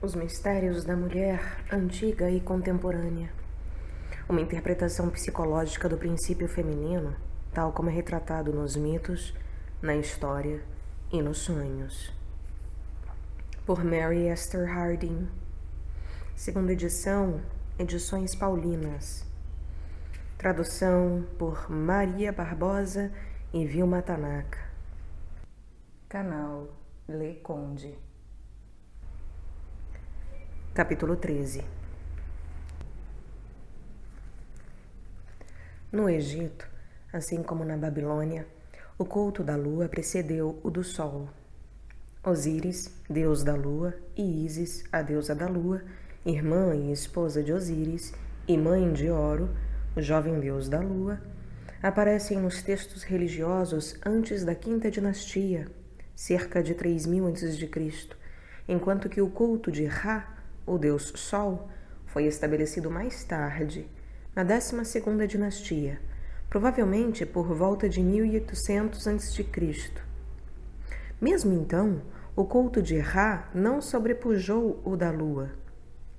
Os mistérios da mulher antiga e contemporânea. Uma interpretação psicológica do princípio feminino, tal como é retratado nos mitos, na história e nos sonhos. Por Mary Esther Harding. Segunda edição, Edições Paulinas. Tradução por Maria Barbosa e Vilma Tanaka. Canal Le Conde. Capítulo 13. No Egito, assim como na Babilônia, o culto da lua precedeu o do sol. Osíris, deus da lua, e Ísis, a deusa da lua, irmã e esposa de Osíris, e mãe de Oro, o jovem deus da lua, aparecem nos textos religiosos antes da quinta dinastia, cerca de 3000 a.C., enquanto que o culto de Ra, o deus Sol, foi estabelecido mais tarde, na 12ª dinastia, provavelmente por volta de 1800 a.C. Mesmo então, o culto de Ra não sobrepujou o da lua.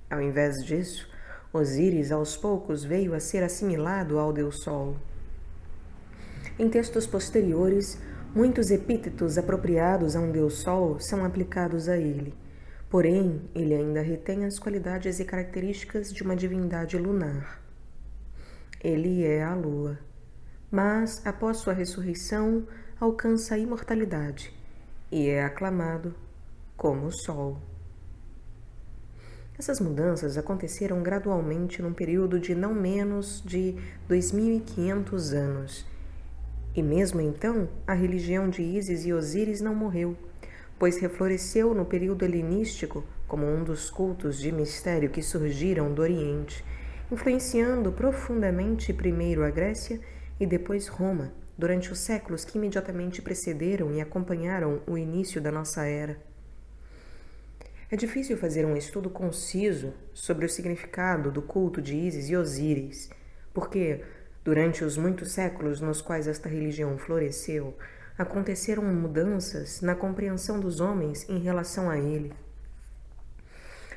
Ao invés disso, Osíris aos poucos veio a ser assimilado ao deus Sol. Em textos posteriores, muitos epítetos apropriados a um deus Sol são aplicados a ele. Porém, ele ainda retém as qualidades e características de uma divindade lunar. Ele é a lua, mas, após sua ressurreição, alcança a imortalidade e é aclamado como o sol. Essas mudanças aconteceram gradualmente num período de não menos de 2500 anos. E mesmo então, a religião de Ísis e Osíris não morreu, pois refloresceu no período helenístico como um dos cultos de mistério que surgiram do Oriente, influenciando profundamente primeiro a Grécia e depois Roma, durante os séculos que imediatamente precederam e acompanharam o início da nossa era. É difícil fazer um estudo conciso sobre o significado do culto de Ísis e Osíris, porque, durante os muitos séculos nos quais esta religião floresceu, aconteceram mudanças na compreensão dos homens em relação a ele.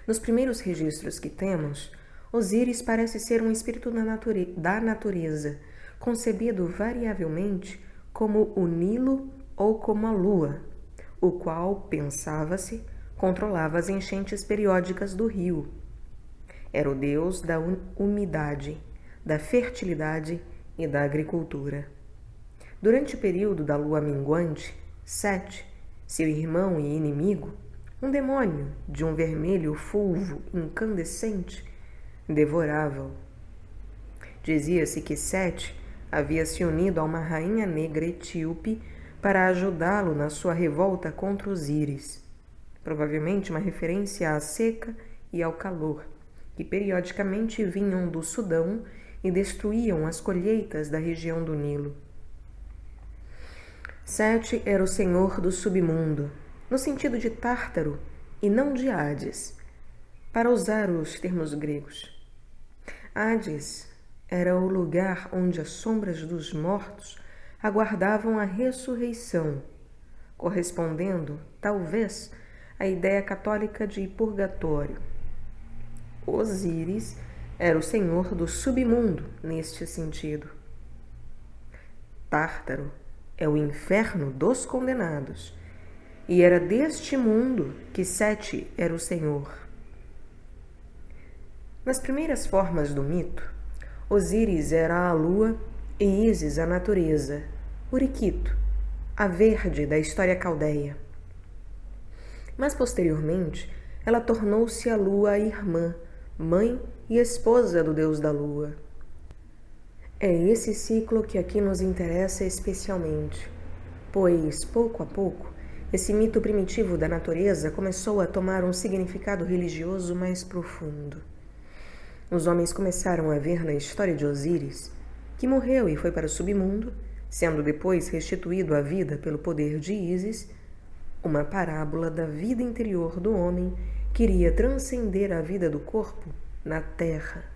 Nos primeiros registros que temos, Osíris parece ser um espírito da natureza, concebido variavelmente como o Nilo ou como a lua, o qual, pensava-se, controlava as enchentes periódicas do rio. Era o deus da umidade, da fertilidade e da agricultura. Durante o período da lua minguante, Sete, seu irmão e inimigo, um demônio de um vermelho fulvo incandescente, devorava-o. Dizia-se que Sete havia se unido a uma rainha negra etíope para ajudá-lo na sua revolta contra Osíris, provavelmente uma referência à seca e ao calor, que periodicamente vinham do Sudão e destruíam as colheitas da região do Nilo. Sete era o senhor do submundo, no sentido de Tártaro e não de Hades, para usar os termos gregos. Hades era o lugar onde as sombras dos mortos aguardavam a ressurreição, correspondendo, talvez, à ideia católica de purgatório. Osíris era o senhor do submundo neste sentido. Tártaro é o inferno dos condenados, e era deste mundo que Sete era o senhor. Nas primeiras formas do mito, Osíris era a lua e Ísis a natureza, Uriquito, a verde da história caldeia. Mas posteriormente, ela tornou-se a lua irmã, mãe e esposa do deus da lua. É esse ciclo que aqui nos interessa especialmente, pois, pouco a pouco, esse mito primitivo da natureza começou a tomar um significado religioso mais profundo. Os homens começaram a ver na história de Osíris, que morreu e foi para o submundo, sendo depois restituído à vida pelo poder de Ísis, uma parábola da vida interior do homem que iria transcender a vida do corpo na terra.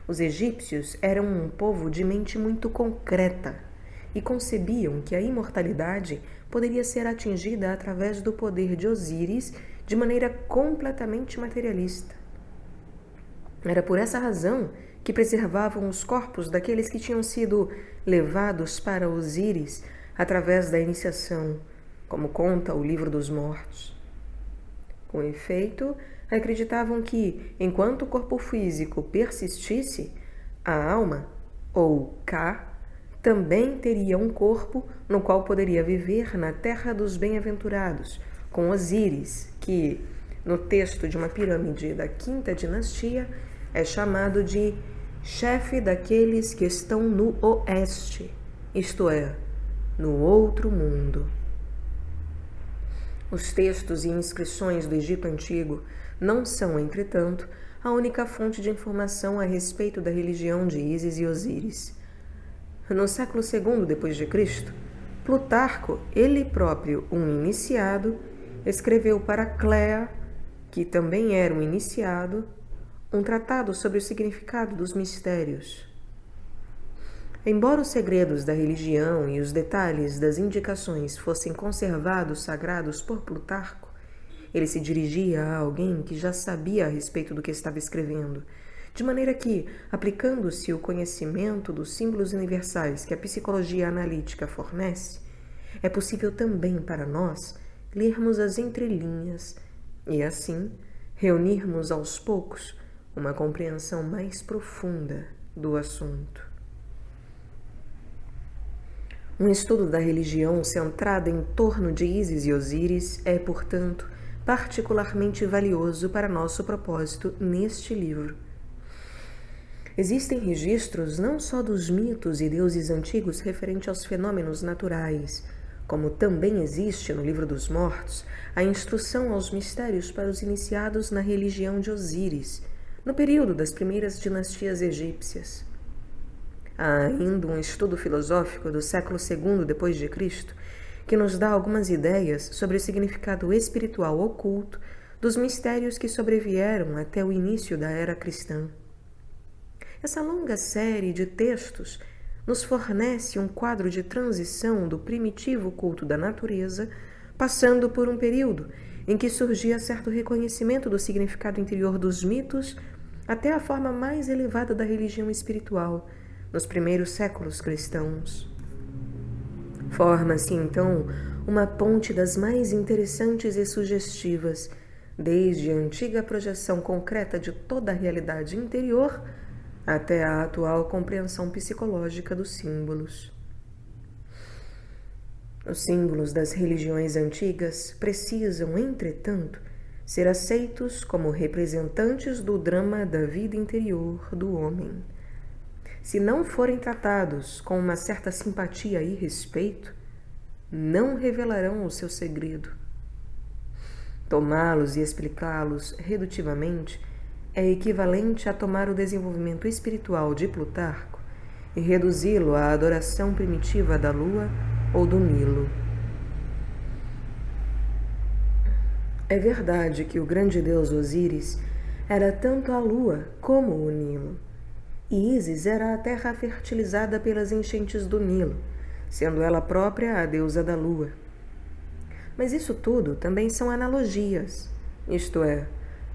Os egípcios eram um povo de mente muito concreta e concebiam que a imortalidade poderia ser atingida através do poder de Osíris, de maneira completamente materialista. Era por essa razão que preservavam os corpos daqueles que tinham sido levados para Osíris através da iniciação, como conta o Livro dos Mortos. Com efeito, acreditavam que, enquanto o corpo físico persistisse, a alma, ou Ka, também teria um corpo no qual poderia viver na terra dos bem-aventurados, com Osíris, que, no texto de uma pirâmide da quinta dinastia, é chamado de chefe daqueles que estão no oeste, isto é, no outro mundo. Os textos e inscrições do Egito Antigo não são, entretanto, a única fonte de informação a respeito da religião de Ísis e Osíris. No século II d.C., Plutarco, ele próprio um iniciado, escreveu para Clea, que também era um iniciado, um tratado sobre o significado dos mistérios. Embora os segredos da religião e os detalhes das indicações fossem conservados sagrados por Plutarco, ele se dirigia a alguém que já sabia a respeito do que estava escrevendo, de maneira que, aplicando-se o conhecimento dos símbolos universais que a psicologia analítica fornece, é possível também para nós lermos as entrelinhas e, assim, reunirmos aos poucos uma compreensão mais profunda do assunto. Um estudo da religião centrada em torno de Ísis e Osíris é, portanto, particularmente valioso para nosso propósito neste livro. Existem registros não só dos mitos e deuses antigos referente aos fenômenos naturais, como também existe no Livro dos Mortos a instrução aos mistérios para os iniciados na religião de Osíris, no período das primeiras dinastias egípcias. Há ainda um estudo filosófico do século II d.C. que nos dá algumas ideias sobre o significado espiritual oculto dos mistérios que sobrevieram até o início da era cristã. Essa longa série de textos nos fornece um quadro de transição do primitivo culto da natureza, passando por um período em que surgia certo reconhecimento do significado interior dos mitos até a forma mais elevada da religião espiritual, nos primeiros séculos cristãos. Forma-se, então, uma ponte das mais interessantes e sugestivas, desde a antiga projeção concreta de toda a realidade interior até a atual compreensão psicológica dos símbolos. Os símbolos das religiões antigas precisam, entretanto, ser aceitos como representantes do drama da vida interior do homem. Se não forem tratados com uma certa simpatia e respeito, não revelarão o seu segredo. Tomá-los e explicá-los redutivamente é equivalente a tomar o desenvolvimento espiritual de Plutarco e reduzi-lo à adoração primitiva da lua ou do Nilo. É verdade que o grande deus Osíris era tanto a lua como o Nilo, e Ísis era a terra fertilizada pelas enchentes do Nilo, sendo ela própria a deusa da lua. Mas isso tudo também são analogias, isto é,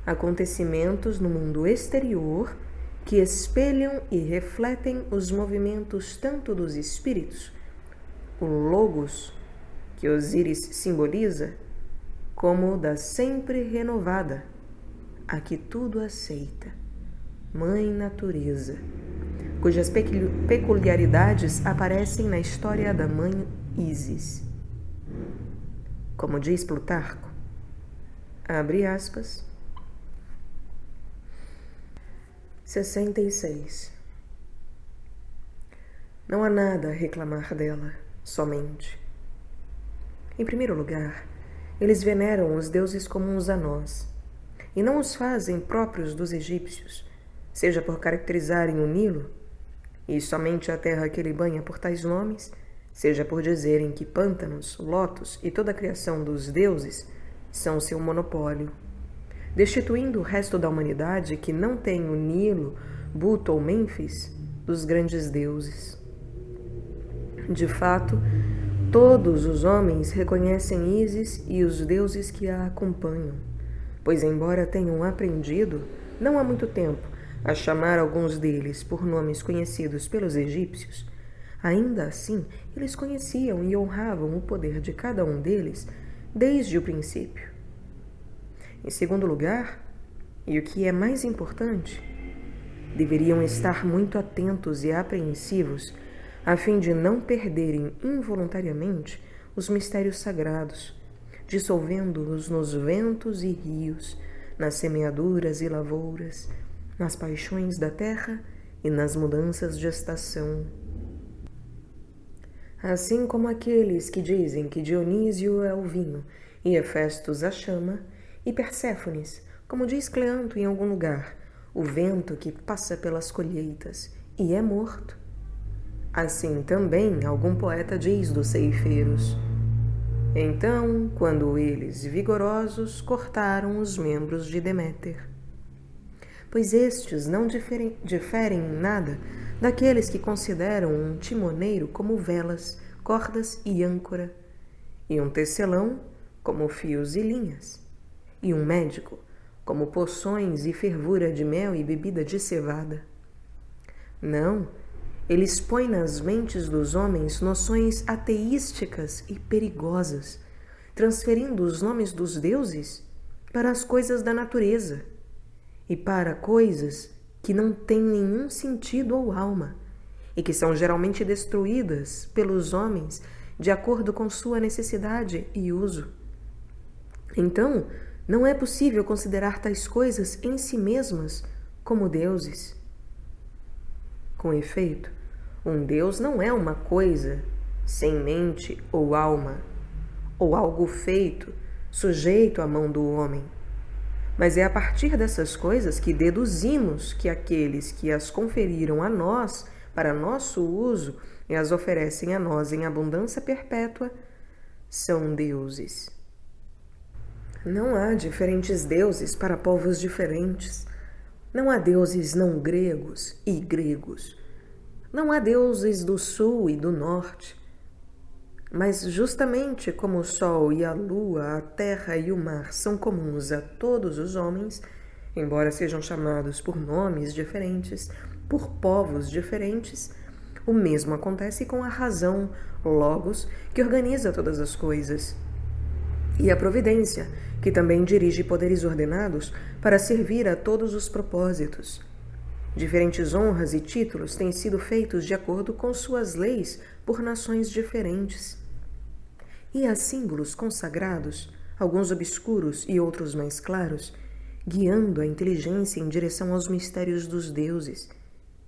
acontecimentos no mundo exterior que espelham e refletem os movimentos tanto dos espíritos, o Logos, que Osíris simboliza, como da sempre renovada, a que tudo aceita, Mãe Natureza, cujas peculiaridades aparecem na história da Mãe Ísis. Como diz Plutarco, abre aspas, 66. Não há nada a reclamar dela, somente. Em primeiro lugar, eles veneram os deuses comuns a nós, e não os fazem próprios dos egípcios, seja por caracterizarem o Nilo, e somente a terra que ele banha por tais nomes, seja por dizerem que pântanos, lotos e toda a criação dos deuses são seu monopólio, destituindo o resto da humanidade que não tem o Nilo, Buto ou Mênfis dos grandes deuses. De fato, todos os homens reconhecem Ísis e os deuses que a acompanham, pois embora tenham aprendido, não há muito tempo, a chamar alguns deles por nomes conhecidos pelos egípcios, ainda assim eles conheciam e honravam o poder de cada um deles desde o princípio. Em segundo lugar, e o que é mais importante, deveriam estar muito atentos e apreensivos a fim de não perderem involuntariamente os mistérios sagrados, dissolvendo-os nos ventos e rios, nas semeaduras e lavouras, nas paixões da terra e nas mudanças de estação. Assim como aqueles que dizem que Dionísio é o vinho e Hefestos a chama, e Perséfones, como diz Cleanto em algum lugar, o vento que passa pelas colheitas e é morto. Assim também algum poeta diz dos ceifeiros. Então, quando eles, vigorosos, cortaram os membros de Deméter. Pois estes não diferem em nada daqueles que consideram um timoneiro como velas, cordas e âncora, e um tecelão como fios e linhas, e um médico como poções e fervura de mel e bebida de cevada. Não, eles põem nas mentes dos homens noções ateísticas e perigosas, transferindo os nomes dos deuses para as coisas da natureza e para coisas que não têm nenhum sentido ou alma e que são geralmente destruídas pelos homens de acordo com sua necessidade e uso. Então, não é possível considerar tais coisas em si mesmas como deuses. Com efeito, um Deus não é uma coisa sem mente ou alma, ou algo feito, sujeito à mão do homem. Mas é a partir dessas coisas que deduzimos que aqueles que as conferiram a nós para nosso uso e as oferecem a nós em abundância perpétua são deuses. Não há diferentes deuses para povos diferentes. Não há deuses não gregos e gregos. Não há deuses do sul e do norte. Mas justamente como o sol e a lua, a terra e o mar são comuns a todos os homens, embora sejam chamados por nomes diferentes, por povos diferentes, o mesmo acontece com a razão, logos, que organiza todas as coisas, e a providência, que também dirige poderes ordenados para servir a todos os propósitos. Diferentes honras e títulos têm sido feitos de acordo com suas leis por nações diferentes. E há símbolos consagrados, alguns obscuros e outros mais claros, guiando a inteligência em direção aos mistérios dos deuses,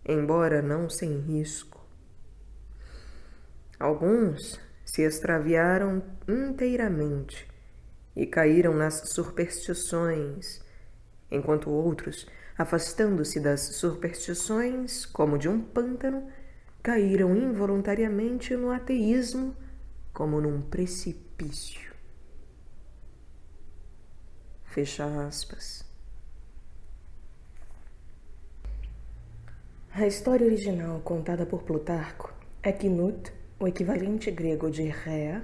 embora não sem risco. Alguns se extraviaram inteiramente e caíram nas superstições, enquanto outros, afastando-se das superstições, como de um pântano, caíram involuntariamente no ateísmo, como num precipício. Fecha aspas. A história original contada por Plutarco é que Nut, o equivalente grego de Rhea,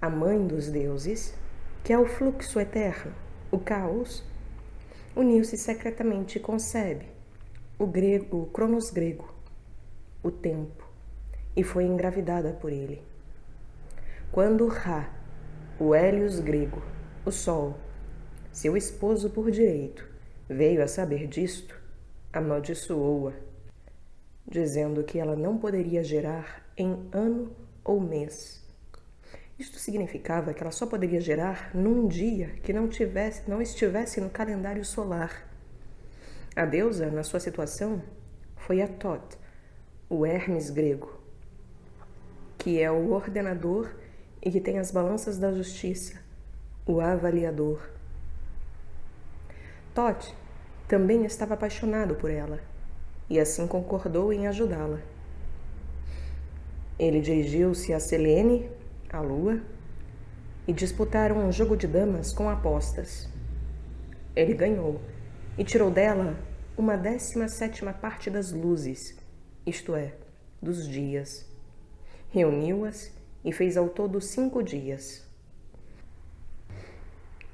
a mãe dos deuses, que é o fluxo eterno, o caos, uniu-se secretamente com Sebe, o Cronos grego, o tempo, e foi engravidada por ele. Quando Ra, o Hélios grego, o sol, seu esposo por direito, veio a saber disto, amaldiçoou-a, dizendo que ela não poderia gerar em ano ou mês. Isto significava que ela só poderia gerar num dia que não estivesse no calendário solar. A deusa, na sua situação, foi Atot, o Hermes grego, que é o ordenador e que tem as balanças da justiça, o avaliador. Tot também estava apaixonado por ela, e assim concordou em ajudá-la. Ele dirigiu-se a Selene, a lua, e disputaram um jogo de damas com apostas. Ele ganhou e tirou dela 1/17 parte das luzes, isto é, dos dias. Reuniu-as e fez ao todo 5 dias.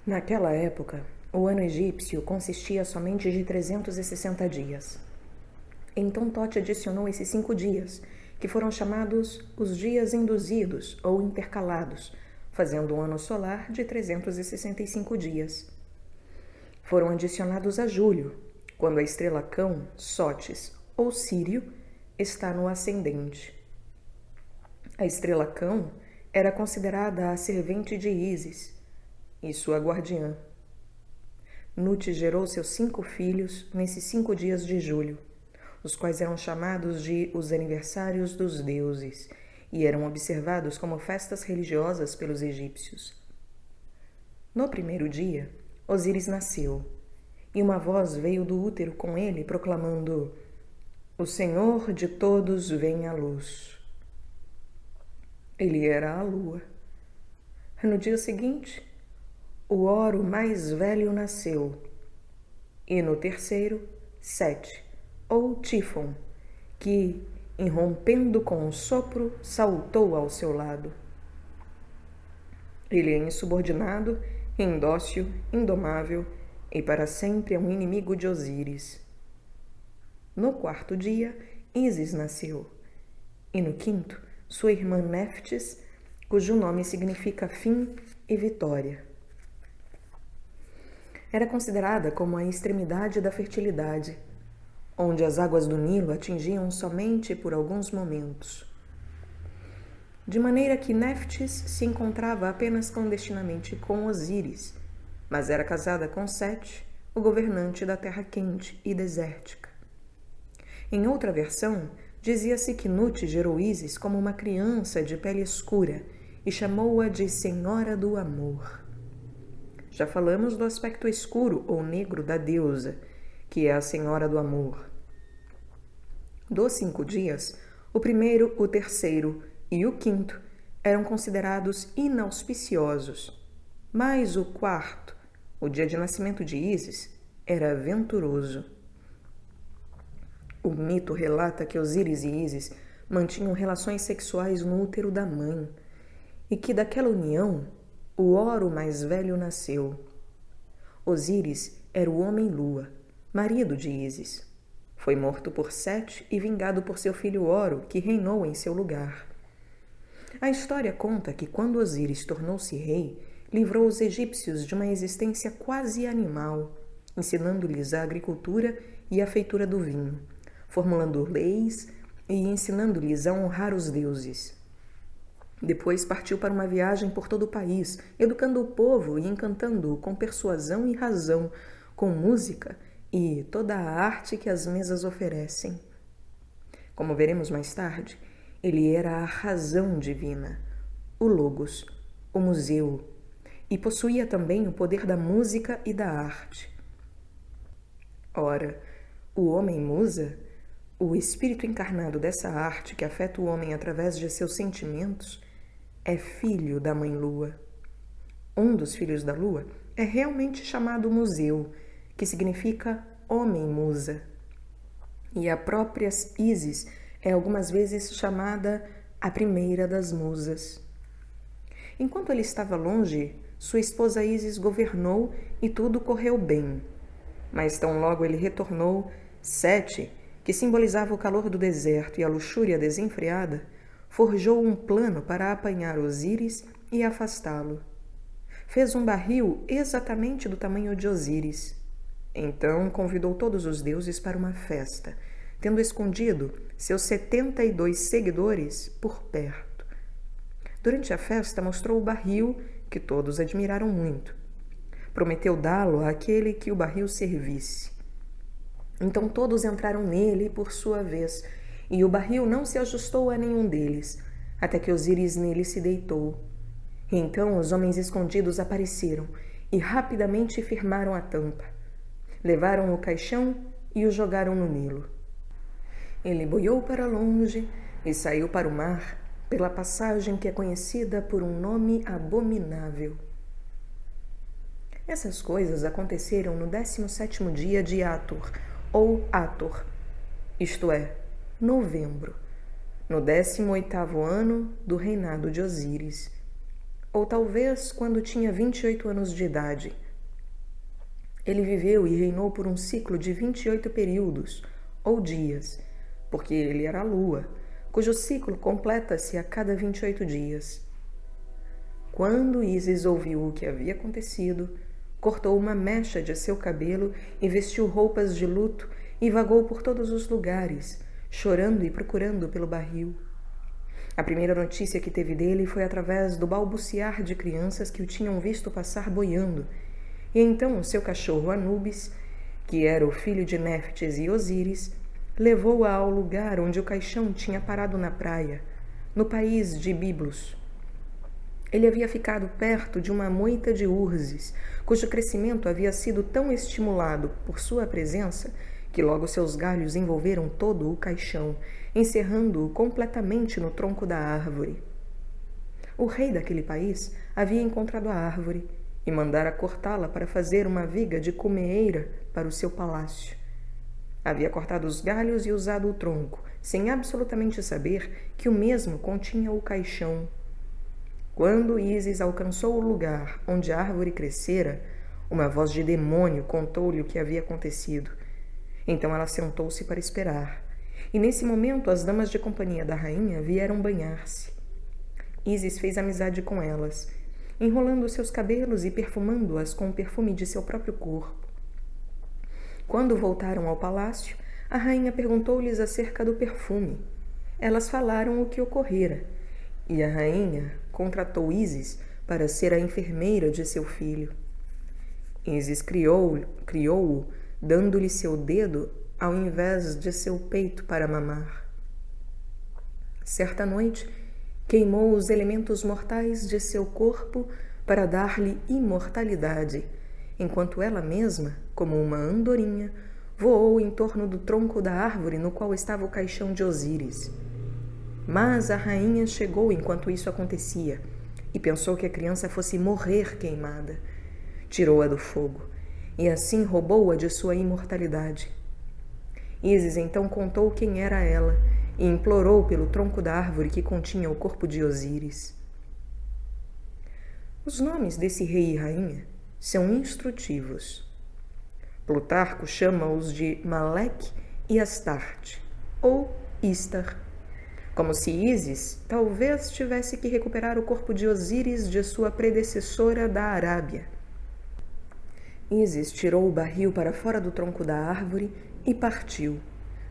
Naquela época, O ano egípcio consistia somente de 360 dias. Então Tote adicionou esses 5 dias, que foram chamados os dias induzidos ou intercalados, fazendo um ano solar de 365 dias. Foram adicionados a julho, quando a estrela Cão, Sotis ou Sírio está no ascendente. A estrela Cão era considerada a servente de Ísis e sua guardiã. Nut gerou seus 5 filhos nesses 5 dias de julho, os quais eram chamados de os aniversários dos deuses e eram observados como festas religiosas pelos egípcios. No primeiro dia, Osíris nasceu, e uma voz veio do útero com ele, proclamando: "O Senhor de todos vem à luz." Ele era a lua. No dia seguinte, o Oro mais velho nasceu, e no terceiro, Sete, ou Tifon, que, irrompendo com um sopro, saltou ao seu lado. Ele é insubordinado, indócil, indomável, e para sempre é um inimigo de Osíris. No quarto dia, Ísis nasceu, e no quinto, sua irmã Néftis, cujo nome significa fim e vitória. Era considerada como a extremidade da fertilidade, onde as águas do Nilo atingiam somente por alguns momentos. De maneira que Néftis se encontrava apenas clandestinamente com Osíris, mas era casada com Sete, o governante da terra quente e desértica. Em outra versão, dizia-se que Nut gerou Ísis como uma criança de pele escura e chamou-a de Senhora do Amor. Já falamos do aspecto escuro ou negro da deusa, que é a Senhora do Amor. Dos 5 dias, o primeiro, o terceiro e o quinto eram considerados inauspiciosos, mas o quarto, o dia de nascimento de Ísis, era venturoso. O mito relata que Osíris e Ísis mantinham relações sexuais no útero da mãe e que daquela união o Oro mais velho nasceu. Osíris era o homem-lua, marido de Ísis. Foi morto por Sete e vingado por seu filho Oro, que reinou em seu lugar. A história conta que quando Osíris tornou-se rei, livrou os egípcios de uma existência quase animal, ensinando-lhes a agricultura e a feitura do vinho, formulando leis e ensinando-lhes a honrar os deuses. Depois partiu para uma viagem por todo o país, educando o povo e encantando-o com persuasão e razão, com música e toda a arte que as mesas oferecem. Como veremos mais tarde, ele era a razão divina, o Logos, o museu, e possuía também o poder da música e da arte. Ora, o homem-musa, o espírito encarnado dessa arte que afeta o homem através de seus sentimentos, é filho da Mãe-Lua. Um dos filhos da Lua é realmente chamado Museu, que significa homem-musa. E a própria Ísis é algumas vezes chamada a primeira das musas. Enquanto ele estava longe, sua esposa Ísis governou e tudo correu bem. Mas tão logo ele retornou, Sete, que simbolizava o calor do deserto e a luxúria desenfreada, forjou um plano para apanhar Osíris e afastá-lo. Fez um barril exatamente do tamanho de Osíris. Então convidou todos os deuses para uma festa, tendo escondido seus 72 seguidores por perto. Durante a festa mostrou o barril, que todos admiraram muito. Prometeu dá-lo àquele que o barril servisse. Então todos entraram nele por sua vez, e o barril não se ajustou a nenhum deles, até que Osíris nele se deitou. E então os homens escondidos apareceram e rapidamente firmaram a tampa. Levaram o caixão e o jogaram no Nilo. Ele boiou para longe e saiu para o mar pela passagem que é conhecida por um nome abominável. Essas coisas aconteceram no 17º dia de Ator, ou Ator, isto é, novembro, no 18º ano do reinado de Osíris, ou talvez quando tinha 28 anos de idade. Ele viveu e reinou por um ciclo de 28 períodos, ou dias, porque ele era a lua, cujo ciclo completa-se a cada 28 dias. Quando Ísis ouviu o que havia acontecido, cortou uma mecha de seu cabelo e vestiu roupas de luto e vagou por todos os lugares, chorando e procurando pelo barril. A primeira notícia que teve dele foi através do balbuciar de crianças que o tinham visto passar boiando, e então o seu cachorro Anubis, que era o filho de Néftis e Osíris, levou-a ao lugar onde o caixão tinha parado na praia, no país de Biblos. Ele havia ficado perto de uma moita de urzes, cujo crescimento havia sido tão estimulado por sua presença que logo seus galhos envolveram todo o caixão, encerrando-o completamente no tronco da árvore. O rei daquele país havia encontrado a árvore e mandara cortá-la para fazer uma viga de cumeeira para o seu palácio. Havia cortado os galhos e usado o tronco, sem absolutamente saber que o mesmo continha o caixão. Quando Ísis alcançou o lugar onde a árvore crescera, uma voz de demônio contou-lhe o que havia acontecido. Então ela sentou-se para esperar, e nesse momento as damas de companhia da rainha vieram banhar-se. Ísis fez amizade com elas, enrolando seus cabelos e perfumando-as com o perfume de seu próprio corpo. Quando voltaram ao palácio, a rainha perguntou-lhes acerca do perfume. Elas falaram o que ocorrera, e a rainha contratou Ísis para ser a enfermeira de seu filho. Ísis criou-o, dando-lhe seu dedo ao invés de seu peito para mamar. Certa noite, queimou os elementos mortais de seu corpo para dar-lhe imortalidade, enquanto ela mesma, como uma andorinha, voou em torno do tronco da árvore no qual estava o caixão de Osíris. Mas a rainha chegou enquanto isso acontecia e pensou que a criança fosse morrer queimada. Tirou-a do fogo e assim roubou-a de sua imortalidade. Ísis então contou quem era ela e implorou pelo tronco da árvore que continha o corpo de Osíris. Os nomes desse rei e rainha são instrutivos. Plutarco chama-os de Maleque e Astarte, ou Istar, como se Ísis talvez tivesse que recuperar o corpo de Osíris de sua predecessora da Arábia. Ísis tirou o barril para fora do tronco da árvore e partiu,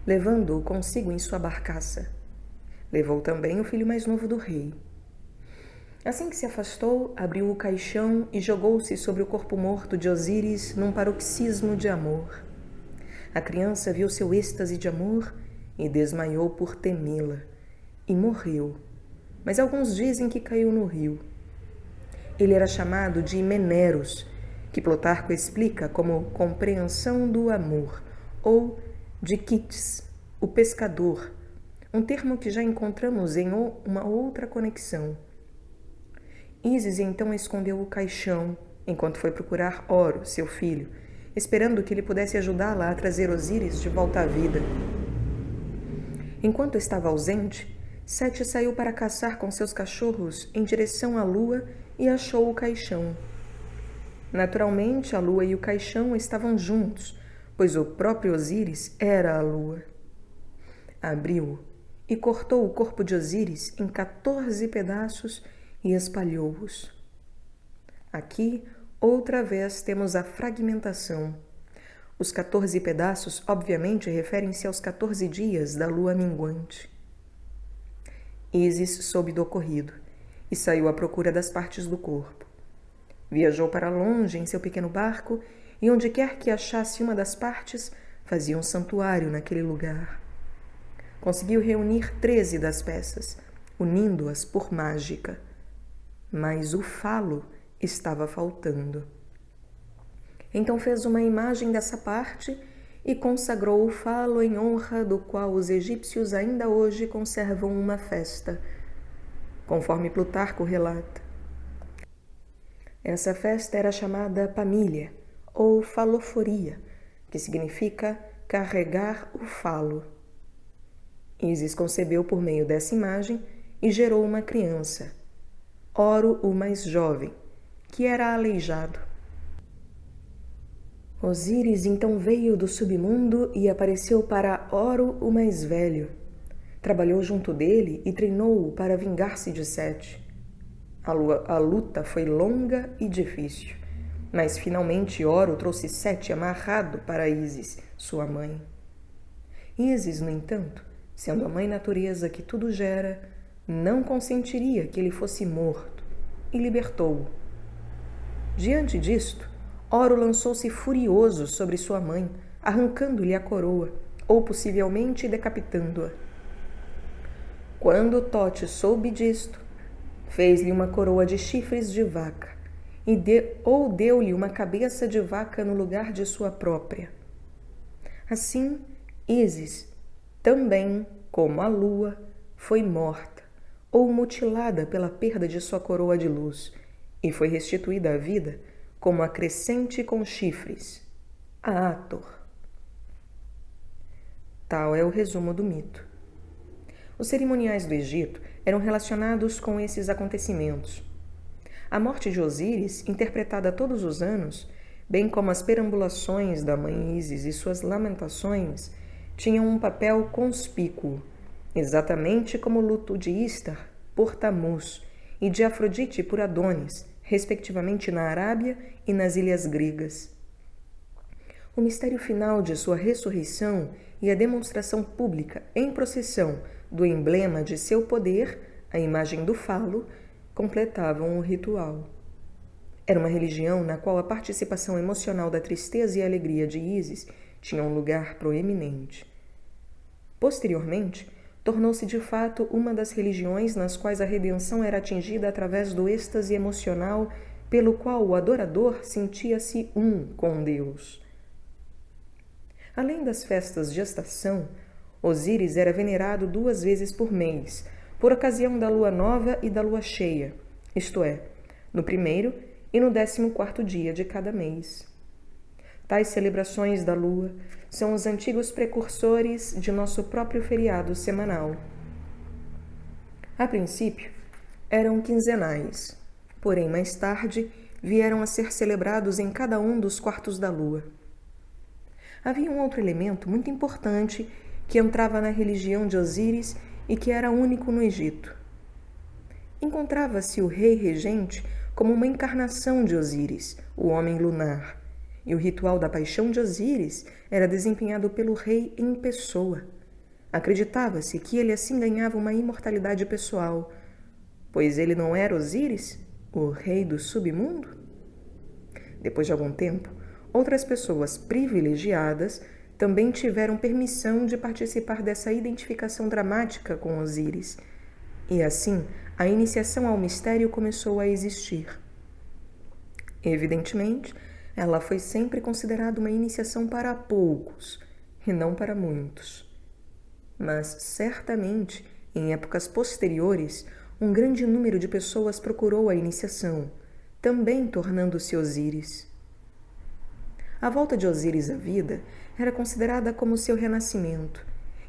levando-o consigo em sua barcaça. Levou também o filho mais novo do rei. Assim que se afastou, abriu o caixão e jogou-se sobre o corpo morto de Osíris num paroxismo de amor. A criança viu seu êxtase de amor e desmaiou por temê-la, e morreu, mas alguns dizem que caiu no rio. Ele era chamado de Meneros, que Plutarco explica como compreensão do amor, ou de Quites, o pescador, um termo que já encontramos em uma outra conexão. Ísis então escondeu o caixão, enquanto foi procurar Oro, seu filho, esperando que ele pudesse ajudá-la a trazer Osíris de volta à vida. Enquanto estava ausente, Sete saiu para caçar com seus cachorros em direção à lua e achou o caixão. Naturalmente, a lua e o caixão estavam juntos, pois o próprio Osíris era a lua. Abriu-o e cortou o corpo de Osíris em 14 pedaços e espalhou-os. Aqui, outra vez, temos a fragmentação. Os 14 pedaços, obviamente, referem-se aos 14 dias da lua minguante. Ísis soube do ocorrido e saiu à procura das partes do corpo. Viajou para longe em seu pequeno barco e, onde quer que achasse uma das partes, fazia um santuário naquele lugar. Conseguiu reunir 13 das peças, unindo-as por mágica. Mas o falo estava faltando. Então fez uma imagem dessa parte e consagrou o falo em honra do qual os egípcios ainda hoje conservam uma festa, conforme Plutarco relata. Essa festa era chamada Pamília, ou faloforia, que significa carregar o falo. Ísis concebeu por meio dessa imagem e gerou uma criança, Oro o mais jovem, que era aleijado. Osíris então veio do submundo e apareceu para Oro, o mais velho. Trabalhou junto dele e treinou-o para vingar-se de Sete. A luta foi longa e difícil, mas finalmente Oro trouxe Sete amarrado para Ísis, sua mãe. Ísis, no entanto, sendo a mãe natureza que tudo gera, não consentiria que ele fosse morto e libertou-o. Diante disto, Oro lançou-se furioso sobre sua mãe, arrancando-lhe a coroa, ou possivelmente decapitando-a. Quando Tote soube disto, fez-lhe uma coroa de chifres de vaca, ou deu-lhe uma cabeça de vaca no lugar de sua própria. Assim, Ísis, também, como a lua, foi morta, ou mutilada pela perda de sua coroa de luz, e foi restituída à vida como a crescente com chifres, a Hathor. Tal é o resumo do mito. Os cerimoniais do Egito eram relacionados com esses acontecimentos. A morte de Osíris, interpretada todos os anos, bem como as perambulações da mãe Ísis e suas lamentações, tinham um papel conspícuo, exatamente como o luto de Istar por Tamuz e de Afrodite por Adonis, respectivamente na Arábia e nas ilhas gregas. O mistério final de sua ressurreição e a demonstração pública em procissão do emblema de seu poder, a imagem do falo, completavam o ritual. Era uma religião na qual a participação emocional da tristeza e alegria de Ísis tinha um lugar proeminente. Posteriormente, tornou-se de fato uma das religiões nas quais a redenção era atingida através do êxtase emocional pelo qual o adorador sentia-se um com Deus. Além das festas de estação, Osíris era venerado 2 vezes por mês, por ocasião da lua nova e da lua cheia, isto é, no 1º e no 14º dia de cada mês. Tais celebrações da lua são os antigos precursores de nosso próprio feriado semanal. A princípio, eram quinzenais, porém mais tarde vieram a ser celebrados em cada um dos quartos da lua. Havia um outro elemento muito importante que entrava na religião de Osíris e que era único no Egito. Encontrava-se o rei regente como uma encarnação de Osíris, o homem lunar, e o ritual da paixão de Osíris era desempenhado pelo rei em pessoa. Acreditava-se que ele assim ganhava uma imortalidade pessoal, pois ele não era Osíris, o rei do submundo? Depois de algum tempo, outras pessoas privilegiadas também tiveram permissão de participar dessa identificação dramática com Osíris, e assim a iniciação ao mistério começou a existir. Evidentemente, ela foi sempre considerada uma iniciação para poucos, e não para muitos. Mas, certamente, em épocas posteriores, um grande número de pessoas procurou a iniciação, também tornando-se Osíris. A volta de Osíris à vida era considerada como seu renascimento,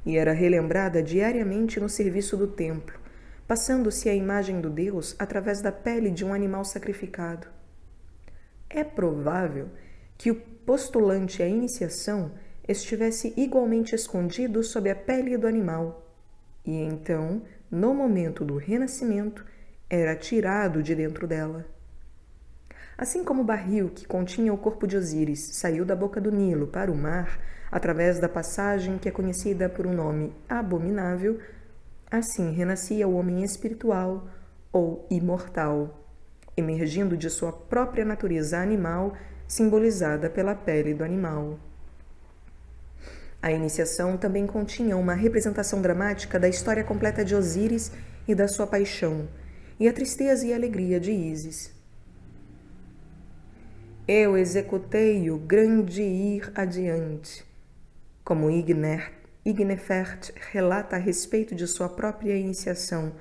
e era relembrada diariamente no serviço do templo, passando-se a imagem do Deus através da pele de um animal sacrificado. É provável que o postulante à iniciação estivesse igualmente escondido sob a pele do animal, e então, no momento do renascimento, era tirado de dentro dela. Assim como o barril que continha o corpo de Osíris saiu da boca do Nilo para o mar, através da passagem que é conhecida por um nome abominável, assim renascia o homem espiritual ou imortal, emergindo de sua própria natureza animal, simbolizada pela pele do animal. A iniciação também continha uma representação dramática da história completa de Osíris e da sua paixão, e a tristeza e a alegria de Ísis. Eu executei o grande ir adiante, como Ignefert relata a respeito de sua própria iniciação,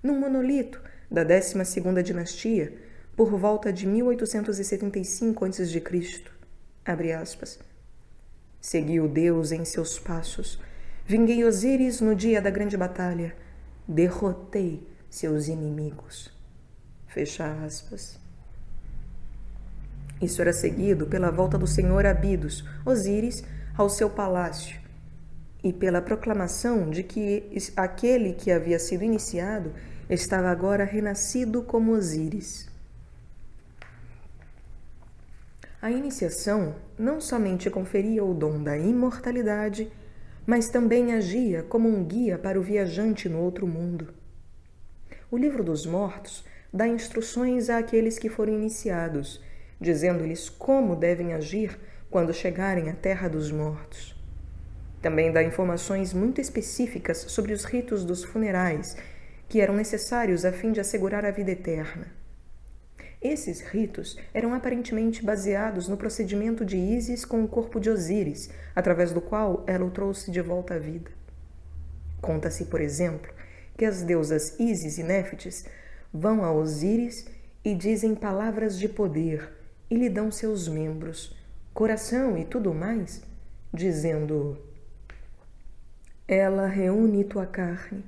num monolito da 12ª dinastia, por volta de 1875 a.C. Abre aspas. Segui o Deus em seus passos, vinguei Osíris no dia da grande batalha, derrotei seus inimigos. Fecha aspas. Isso era seguido pela volta do senhor Abidos, Osíris, ao seu palácio, e pela proclamação de que aquele que havia sido iniciado estava agora renascido como Osíris. A iniciação não somente conferia o dom da imortalidade, mas também agia como um guia para o viajante no outro mundo. O Livro dos Mortos dá instruções àqueles que foram iniciados, dizendo-lhes como devem agir quando chegarem à terra dos mortos. Também dá informações muito específicas sobre os ritos dos funerais, que eram necessários a fim de assegurar a vida eterna. Esses ritos eram aparentemente baseados no procedimento de Ísis com o corpo de Osíris, através do qual ela o trouxe de volta à vida. Conta-se, por exemplo, que as deusas Ísis e Néfites vão a Osíris e dizem palavras de poder e lhe dão seus membros, coração e tudo mais, dizendo: ela reúne tua carne,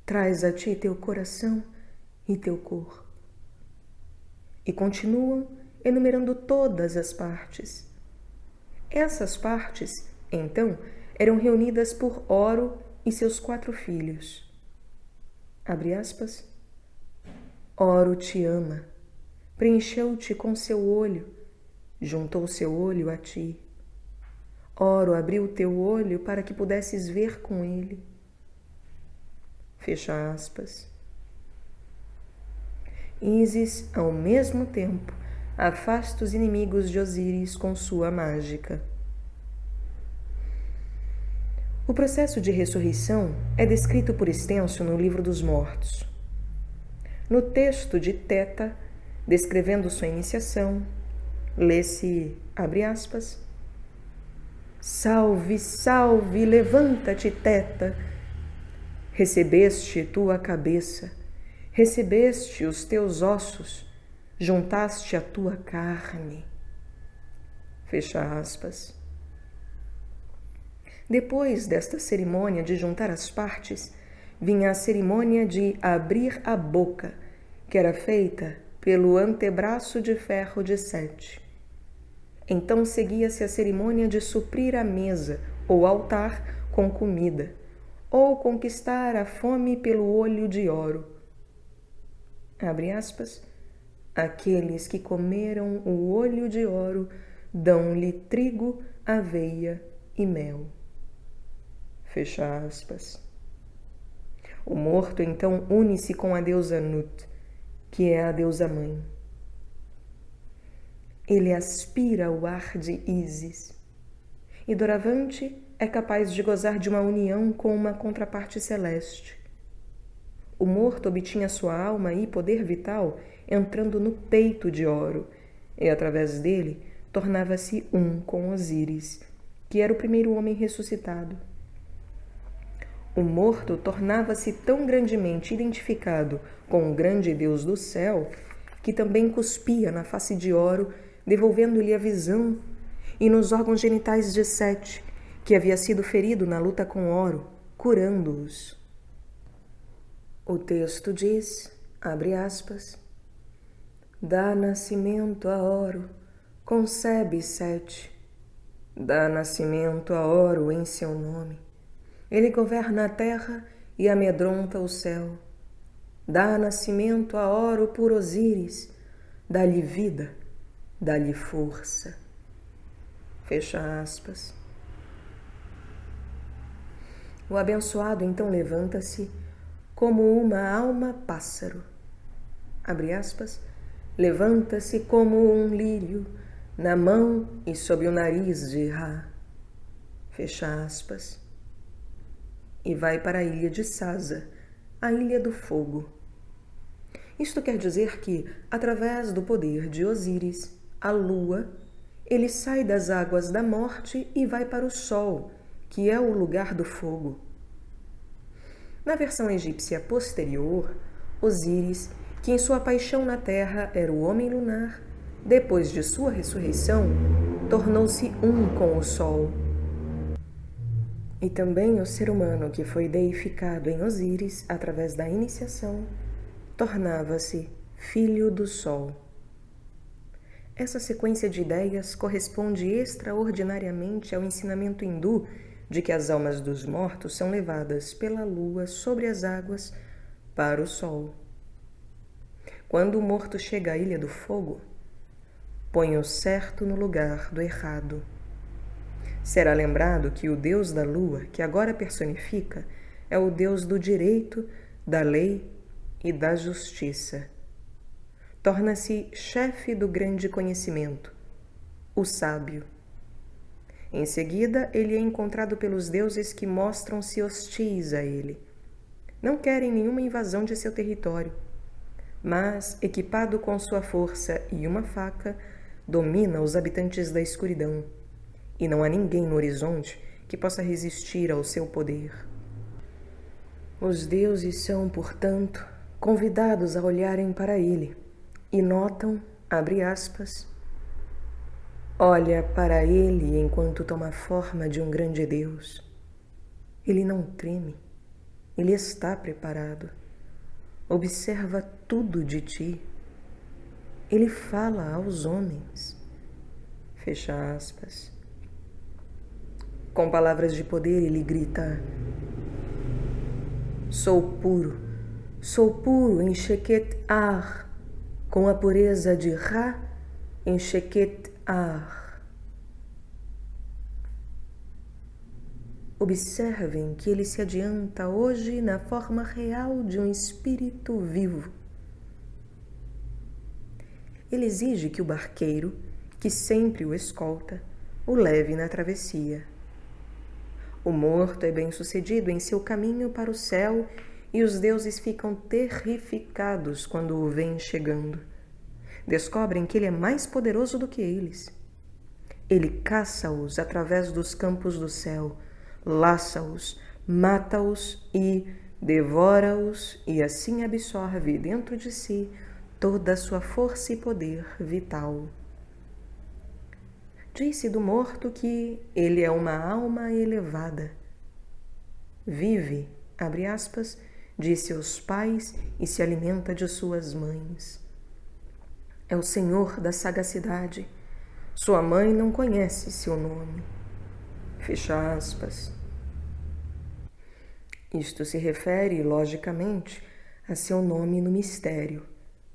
traz a ti teu coração e teu corpo. E continuam enumerando todas as partes. Essas partes, então, eram reunidas por Oro e seus 4 filhos. Abre aspas. Oro te ama, preencheu-te com seu olho, juntou seu olho a ti. Oro abriu teu olho para que pudesses ver com ele. Fecha aspas. Ísis, ao mesmo tempo, afasta os inimigos de Osíris com sua mágica. O processo de ressurreição é descrito por extenso no Livro dos Mortos. No texto de Teta, descrevendo sua iniciação, lê-se, abre aspas, salve, salve, levanta-te, Teta, recebeste tua cabeça, recebeste os teus ossos, juntaste a tua carne. Fecha aspas. Depois desta cerimônia de juntar as partes, vinha a cerimônia de abrir a boca, que era feita pelo antebraço de ferro de Sete. Então seguia-se a cerimônia de suprir a mesa ou altar com comida, ou conquistar a fome pelo olho de Oro. Abre aspas, aqueles que comeram o olho de Oro dão-lhe trigo, aveia e mel. Fecha aspas. O morto então une-se com a deusa Nut, que é a deusa mãe. Ele aspira o ar de Ísis, e doravante é capaz de gozar de uma união com uma contraparte celeste. O morto obtinha sua alma e poder vital entrando no peito de Oro, e através dele tornava-se um com Osíris, que era o primeiro homem ressuscitado. O morto tornava-se tão grandemente identificado com o grande Deus do céu que também cuspia na face de Oro, devolvendo-lhe a visão, e nos órgãos genitais de Sete, que havia sido ferido na luta com Oro, curando-os. O texto diz, abre aspas, dá nascimento a Oro, concebe Sete, dá nascimento a Oro em seu nome. Ele governa a terra e amedronta o céu. Dá nascimento a Oro por Osíris, dá-lhe vida, dá-lhe força. Fecha aspas. O abençoado então levanta-se como uma alma pássaro. Abre aspas. Levanta-se como um lírio na mão e sob o nariz de Ra. Fecha aspas. E vai para a ilha de Sasa, a ilha do fogo. Isto quer dizer que, através do poder de Osíris, a lua, ele sai das águas da morte e vai para o sol, que é o lugar do fogo. Na versão egípcia posterior, Osíris, que em sua paixão na terra era o homem lunar, depois de sua ressurreição, tornou-se um com o sol. E também o ser humano que foi deificado em Osíris através da iniciação, tornava-se filho do sol. Essa sequência de ideias corresponde extraordinariamente ao ensinamento hindu de que as almas dos mortos são levadas pela lua sobre as águas para o sol. Quando o morto chega à Ilha do Fogo, põe o certo no lugar do errado. Será lembrado que o Deus da lua, que agora personifica, é o Deus do direito, da lei e da justiça. Torna-se chefe do grande conhecimento, o sábio. Em seguida, ele é encontrado pelos deuses que mostram-se hostis a ele. Não querem nenhuma invasão de seu território, mas, equipado com sua força e uma faca, domina os habitantes da escuridão, e não há ninguém no horizonte que possa resistir ao seu poder. Os deuses são, portanto, convidados a olharem para ele, e notam, abre aspas, olha para ele enquanto toma a forma de um grande Deus. Ele não treme, ele está preparado. Observa tudo de ti. Ele fala aos homens. Fecha aspas. Com palavras de poder ele grita, sou puro em Sheket Ar, com a pureza de Ra em Sheket Ar. Observem que ele se adianta hoje na forma real de um espírito vivo. Ele exige que o barqueiro, que sempre o escolta, o leve na travessia. O morto é bem-sucedido em seu caminho para o céu e os deuses ficam terrificados quando o veem chegando. Descobrem que ele é mais poderoso do que eles. Ele caça-os através dos campos do céu, laça-os, mata-os e devora-os, e assim absorve dentro de si toda a sua força e poder vital. Diz-se do morto que ele é uma alma elevada. Vive, abre aspas, de seus pais e se alimenta de suas mães. É o senhor da sagacidade. Sua mãe não conhece seu nome. Fecha aspas. Isto se refere, logicamente, a seu nome no mistério,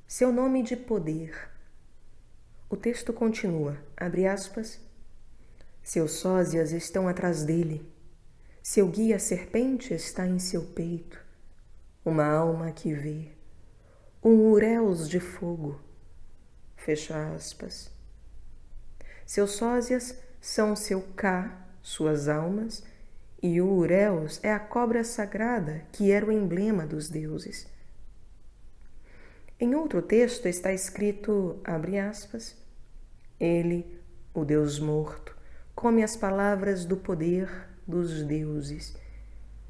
seu nome de poder. O texto continua, abre aspas, seus sósias estão atrás dele, seu guia serpente está em seu peito, uma alma que vê, um uréus de fogo, fecha aspas. Seus sósias são seu Ka, suas almas, e o uréus é a cobra sagrada que era o emblema dos deuses. Em outro texto está escrito, abre aspas, ele, o Deus morto, come as palavras do poder dos deuses,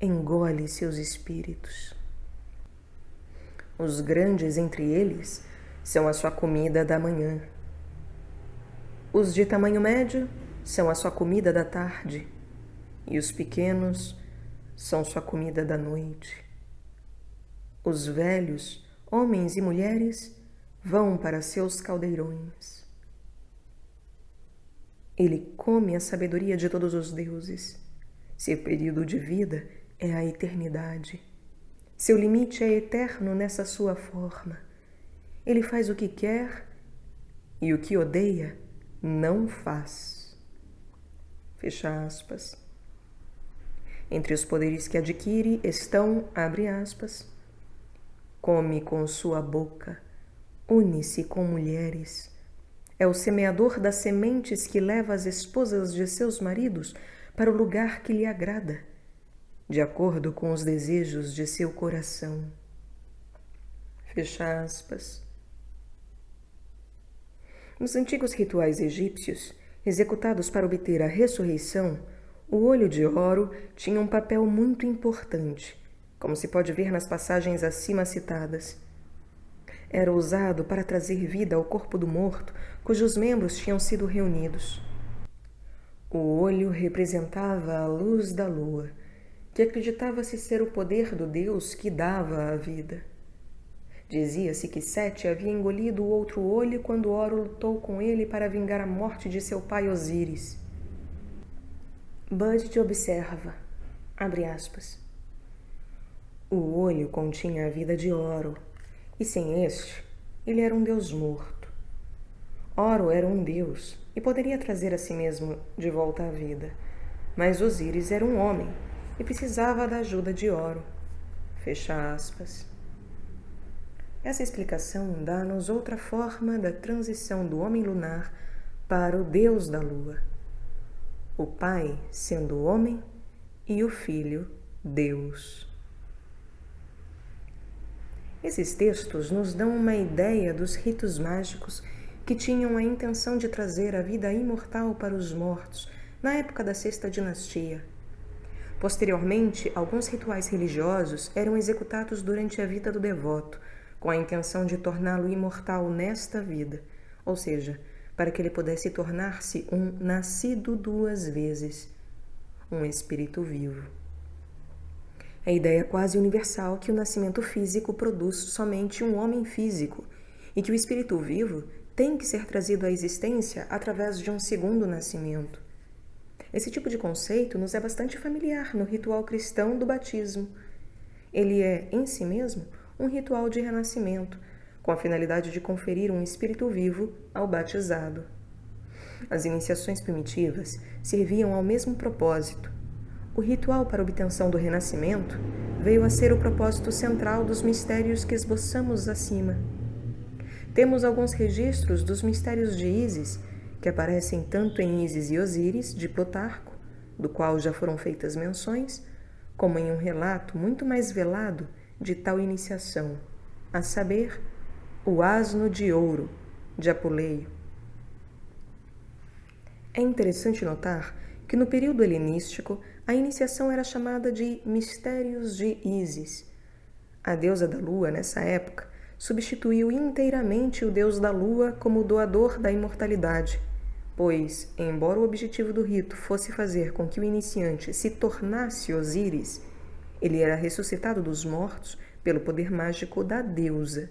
engole seus espíritos. Os grandes entre eles são a sua comida da manhã. Os de tamanho médio são a sua comida da tarde, e os pequenos são sua comida da noite. Os velhos, homens e mulheres, vão para seus caldeirões. Ele come a sabedoria de todos os deuses. Seu período de vida é a eternidade. Seu limite é eterno nessa sua forma. Ele faz o que quer e o que odeia não faz. Fecha aspas. Entre os poderes que adquire estão, abre aspas, come com sua boca, une-se com mulheres, é o semeador das sementes que leva as esposas de seus maridos para o lugar que lhe agrada, de acordo com os desejos de seu coração. Fecha aspas. Nos antigos rituais egípcios, executados para obter a ressurreição, o olho de Horo tinha um papel muito importante, como se pode ver nas passagens acima citadas. Era usado para trazer vida ao corpo do morto, cujos membros tinham sido reunidos. O olho representava a luz da lua, que acreditava-se ser o poder do Deus que dava a vida. Dizia-se que Sete havia engolido o outro olho quando Oro lutou com ele para vingar a morte de seu pai Osíris. Bud observa, abre aspas, o olho continha a vida de Oro, e sem este, ele era um deus morto. Oro era um deus e poderia trazer a si mesmo de volta à vida, mas Osíris era um homem e precisava da ajuda de Oro. Fecha aspas. Essa explicação dá-nos outra forma da transição do homem lunar para o deus da lua. O pai sendo homem e o filho Deus. Esses textos nos dão uma ideia dos ritos mágicos que tinham a intenção de trazer a vida imortal para os mortos na época da Sexta Dinastia. Posteriormente, alguns rituais religiosos eram executados durante a vida do devoto, com a intenção de torná-lo imortal nesta vida, ou seja, para que ele pudesse tornar-se um nascido duas vezes, um espírito vivo. É a ideia quase universal que o nascimento físico produz somente um homem físico e que o espírito vivo tem que ser trazido à existência através de um segundo nascimento. Esse tipo de conceito nos é bastante familiar no ritual cristão do batismo. Ele é, em si mesmo, um ritual de renascimento, com a finalidade de conferir um espírito vivo ao batizado. As iniciações primitivas serviam ao mesmo propósito. O ritual para a obtenção do renascimento veio a ser o propósito central dos mistérios que esboçamos acima. Temos alguns registros dos mistérios de Ísis, que aparecem tanto em Ísis e Osíris, de Plutarco, do qual já foram feitas menções, como em um relato muito mais velado de tal iniciação, a saber, o Asno de Ouro, de Apuleio. É interessante notar que no período helenístico a iniciação era chamada de Mistérios de Ísis. A deusa da lua, nessa época, substituiu inteiramente o deus da lua como doador da imortalidade, pois, embora o objetivo do rito fosse fazer com que o iniciante se tornasse Osíris, ele era ressuscitado dos mortos pelo poder mágico da deusa,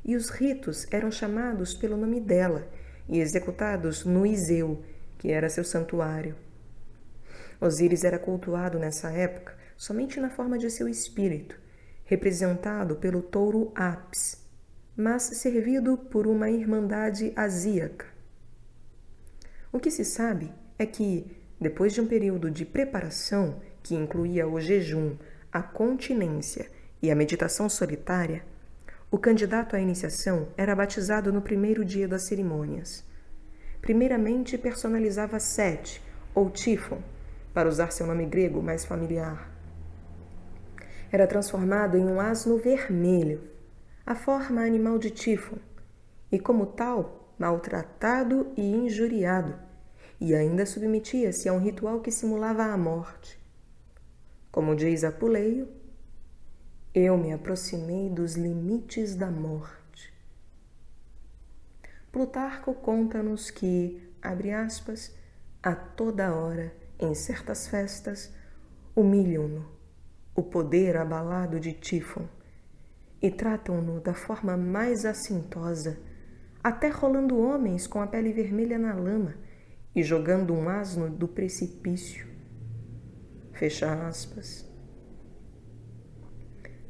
e os ritos eram chamados pelo nome dela e executados no Iseu, que era seu santuário. Osíris era cultuado nessa época somente na forma de seu espírito, representado pelo touro Apis, mas servido por uma irmandade asíaca. O que se sabe é que, depois de um período de preparação que incluía o jejum, a continência e a meditação solitária, o candidato à iniciação era batizado no primeiro dia das cerimônias. Primeiramente personalizava Sete, ou Tífon, para usar seu nome grego mais familiar. Era transformado em um asno vermelho, a forma animal de Tífon, e como tal, maltratado e injuriado, e ainda submetia-se a um ritual que simulava a morte. Como diz Apuleio, eu me aproximei dos limites da morte. Plutarco conta-nos que, abre aspas, a toda hora, em certas festas, humilham-no, o poder abalado de Tífon, e tratam-no da forma mais assintosa, até rolando homens com a pele vermelha na lama e jogando um asno do precipício. Fecha aspas.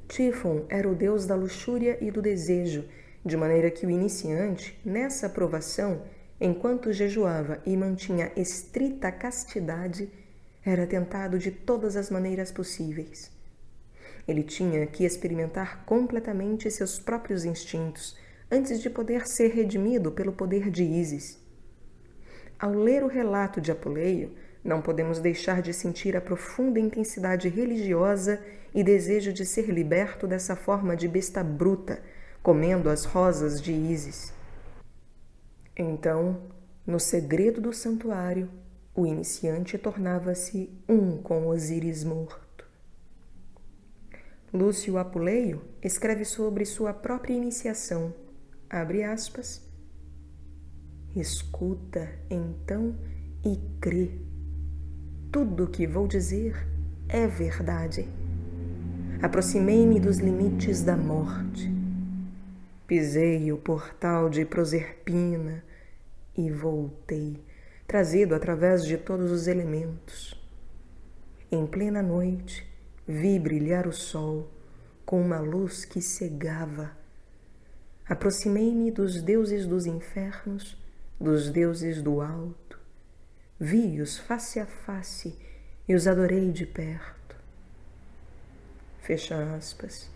Tífon era o deus da luxúria e do desejo, de maneira que o iniciante, nessa provação, enquanto jejuava e mantinha estrita castidade, era tentado de todas as maneiras possíveis. Ele tinha que experimentar completamente seus próprios instintos antes de poder ser redimido pelo poder de Ísis. Ao ler o relato de Apuleio, não podemos deixar de sentir a profunda intensidade religiosa e desejo de ser liberto dessa forma de besta bruta, comendo as rosas de Ísis. Então, no segredo do santuário, o iniciante tornava-se um com Osíris morto. Lúcio Apuleio escreve sobre sua própria iniciação, abre aspas, escuta, então, e crê. Tudo o que vou dizer é verdade. Aproximei-me dos limites da morte. Pisei o portal de Proserpina e voltei, trazido através de todos os elementos. Em plena noite, vi brilhar o sol com uma luz que cegava. Aproximei-me dos deuses dos infernos, dos deuses do alto. Vi-os face a face e os adorei de perto. Fecha aspas.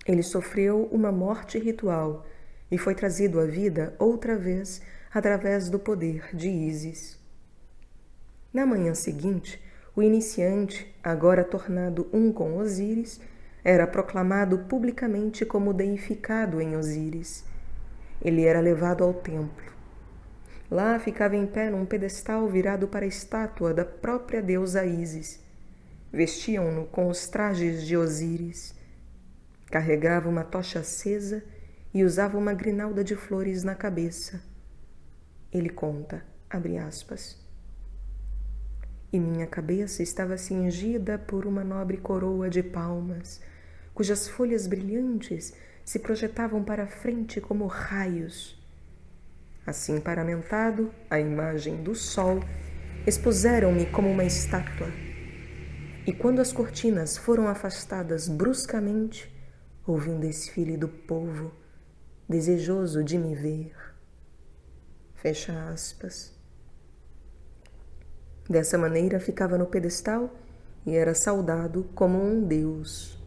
Ele sofreu uma morte ritual e foi trazido à vida outra vez através do poder de Ísis. Na manhã seguinte, o iniciante, agora tornado um com Osíris, era proclamado publicamente como deificado em Osíris. Ele era levado ao templo. Lá ficava em pé num pedestal virado para a estátua da própria deusa Ísis. Vestiam-no com os trajes de Osíris. Carregava uma tocha acesa e usava uma grinalda de flores na cabeça. Ele conta, abre aspas, e minha cabeça estava cingida por uma nobre coroa de palmas, cujas folhas brilhantes se projetavam para a frente como raios. Assim paramentado, à imagem do sol, expuseram-me como uma estátua. E quando as cortinas foram afastadas bruscamente, houve um desfile do povo, desejoso de me ver. Fecha aspas. Dessa maneira ficava no pedestal e era saudado como um deus.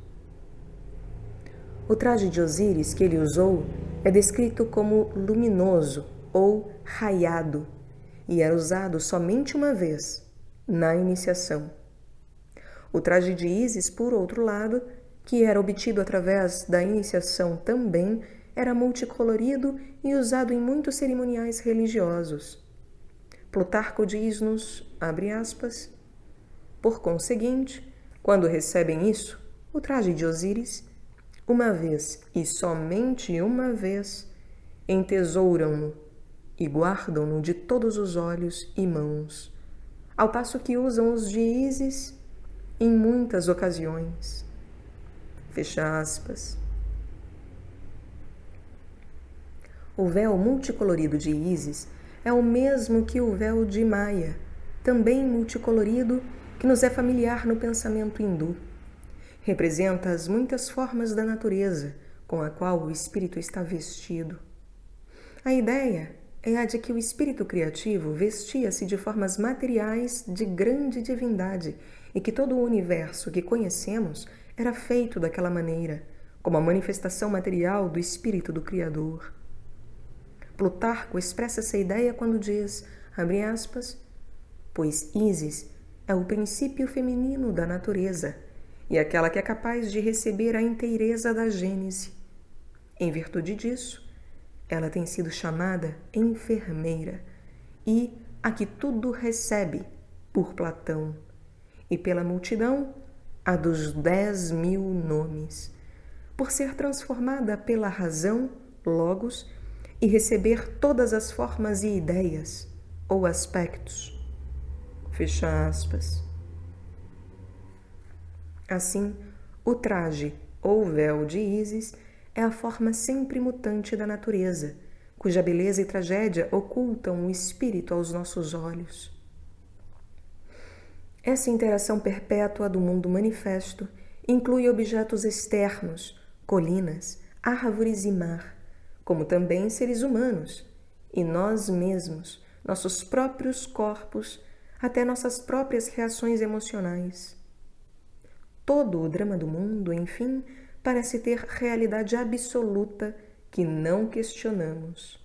O traje de Osíris que ele usou é descrito como luminoso ou raiado e era usado somente uma vez, na iniciação. O traje de Ísis, por outro lado, que era obtido através da iniciação também, era multicolorido e usado em muitos cerimoniais religiosos. Plutarco diz-nos, abre aspas, por conseguinte, quando recebem isso, o traje de Osíris, uma vez e somente uma vez, entesouram-no e guardam-no de todos os olhos e mãos, ao passo que usam os de Ísis em muitas ocasiões. Fecha aspas. O véu multicolorido de Ísis é o mesmo que o véu de Maia, também multicolorido, que nos é familiar no pensamento hindu. Representa as muitas formas da natureza com a qual o espírito está vestido. A ideia é a de que o espírito criativo vestia-se de formas materiais de grande divindade e que todo o universo que conhecemos era feito daquela maneira, como a manifestação material do espírito do Criador. Plutarco expressa essa ideia quando diz, abre aspas, pois Ísis é o princípio feminino da natureza e aquela que é capaz de receber a inteireza da Gênese. Em virtude disso, ela tem sido chamada enfermeira e a que tudo recebe por Platão e pela multidão a dos 10.000 nomes, por ser transformada pela razão, logos, e receber todas as formas e ideias ou aspectos. Fecha aspas. Assim, o traje ou véu de Ísis é a forma sempre mutante da natureza, cuja beleza e tragédia ocultam o espírito aos nossos olhos. Essa interação perpétua do mundo manifesto inclui objetos externos, colinas, árvores e mar, como também seres humanos, e nós mesmos, nossos próprios corpos, até nossas próprias reações emocionais. Todo o drama do mundo, enfim, parece ter realidade absoluta que não questionamos.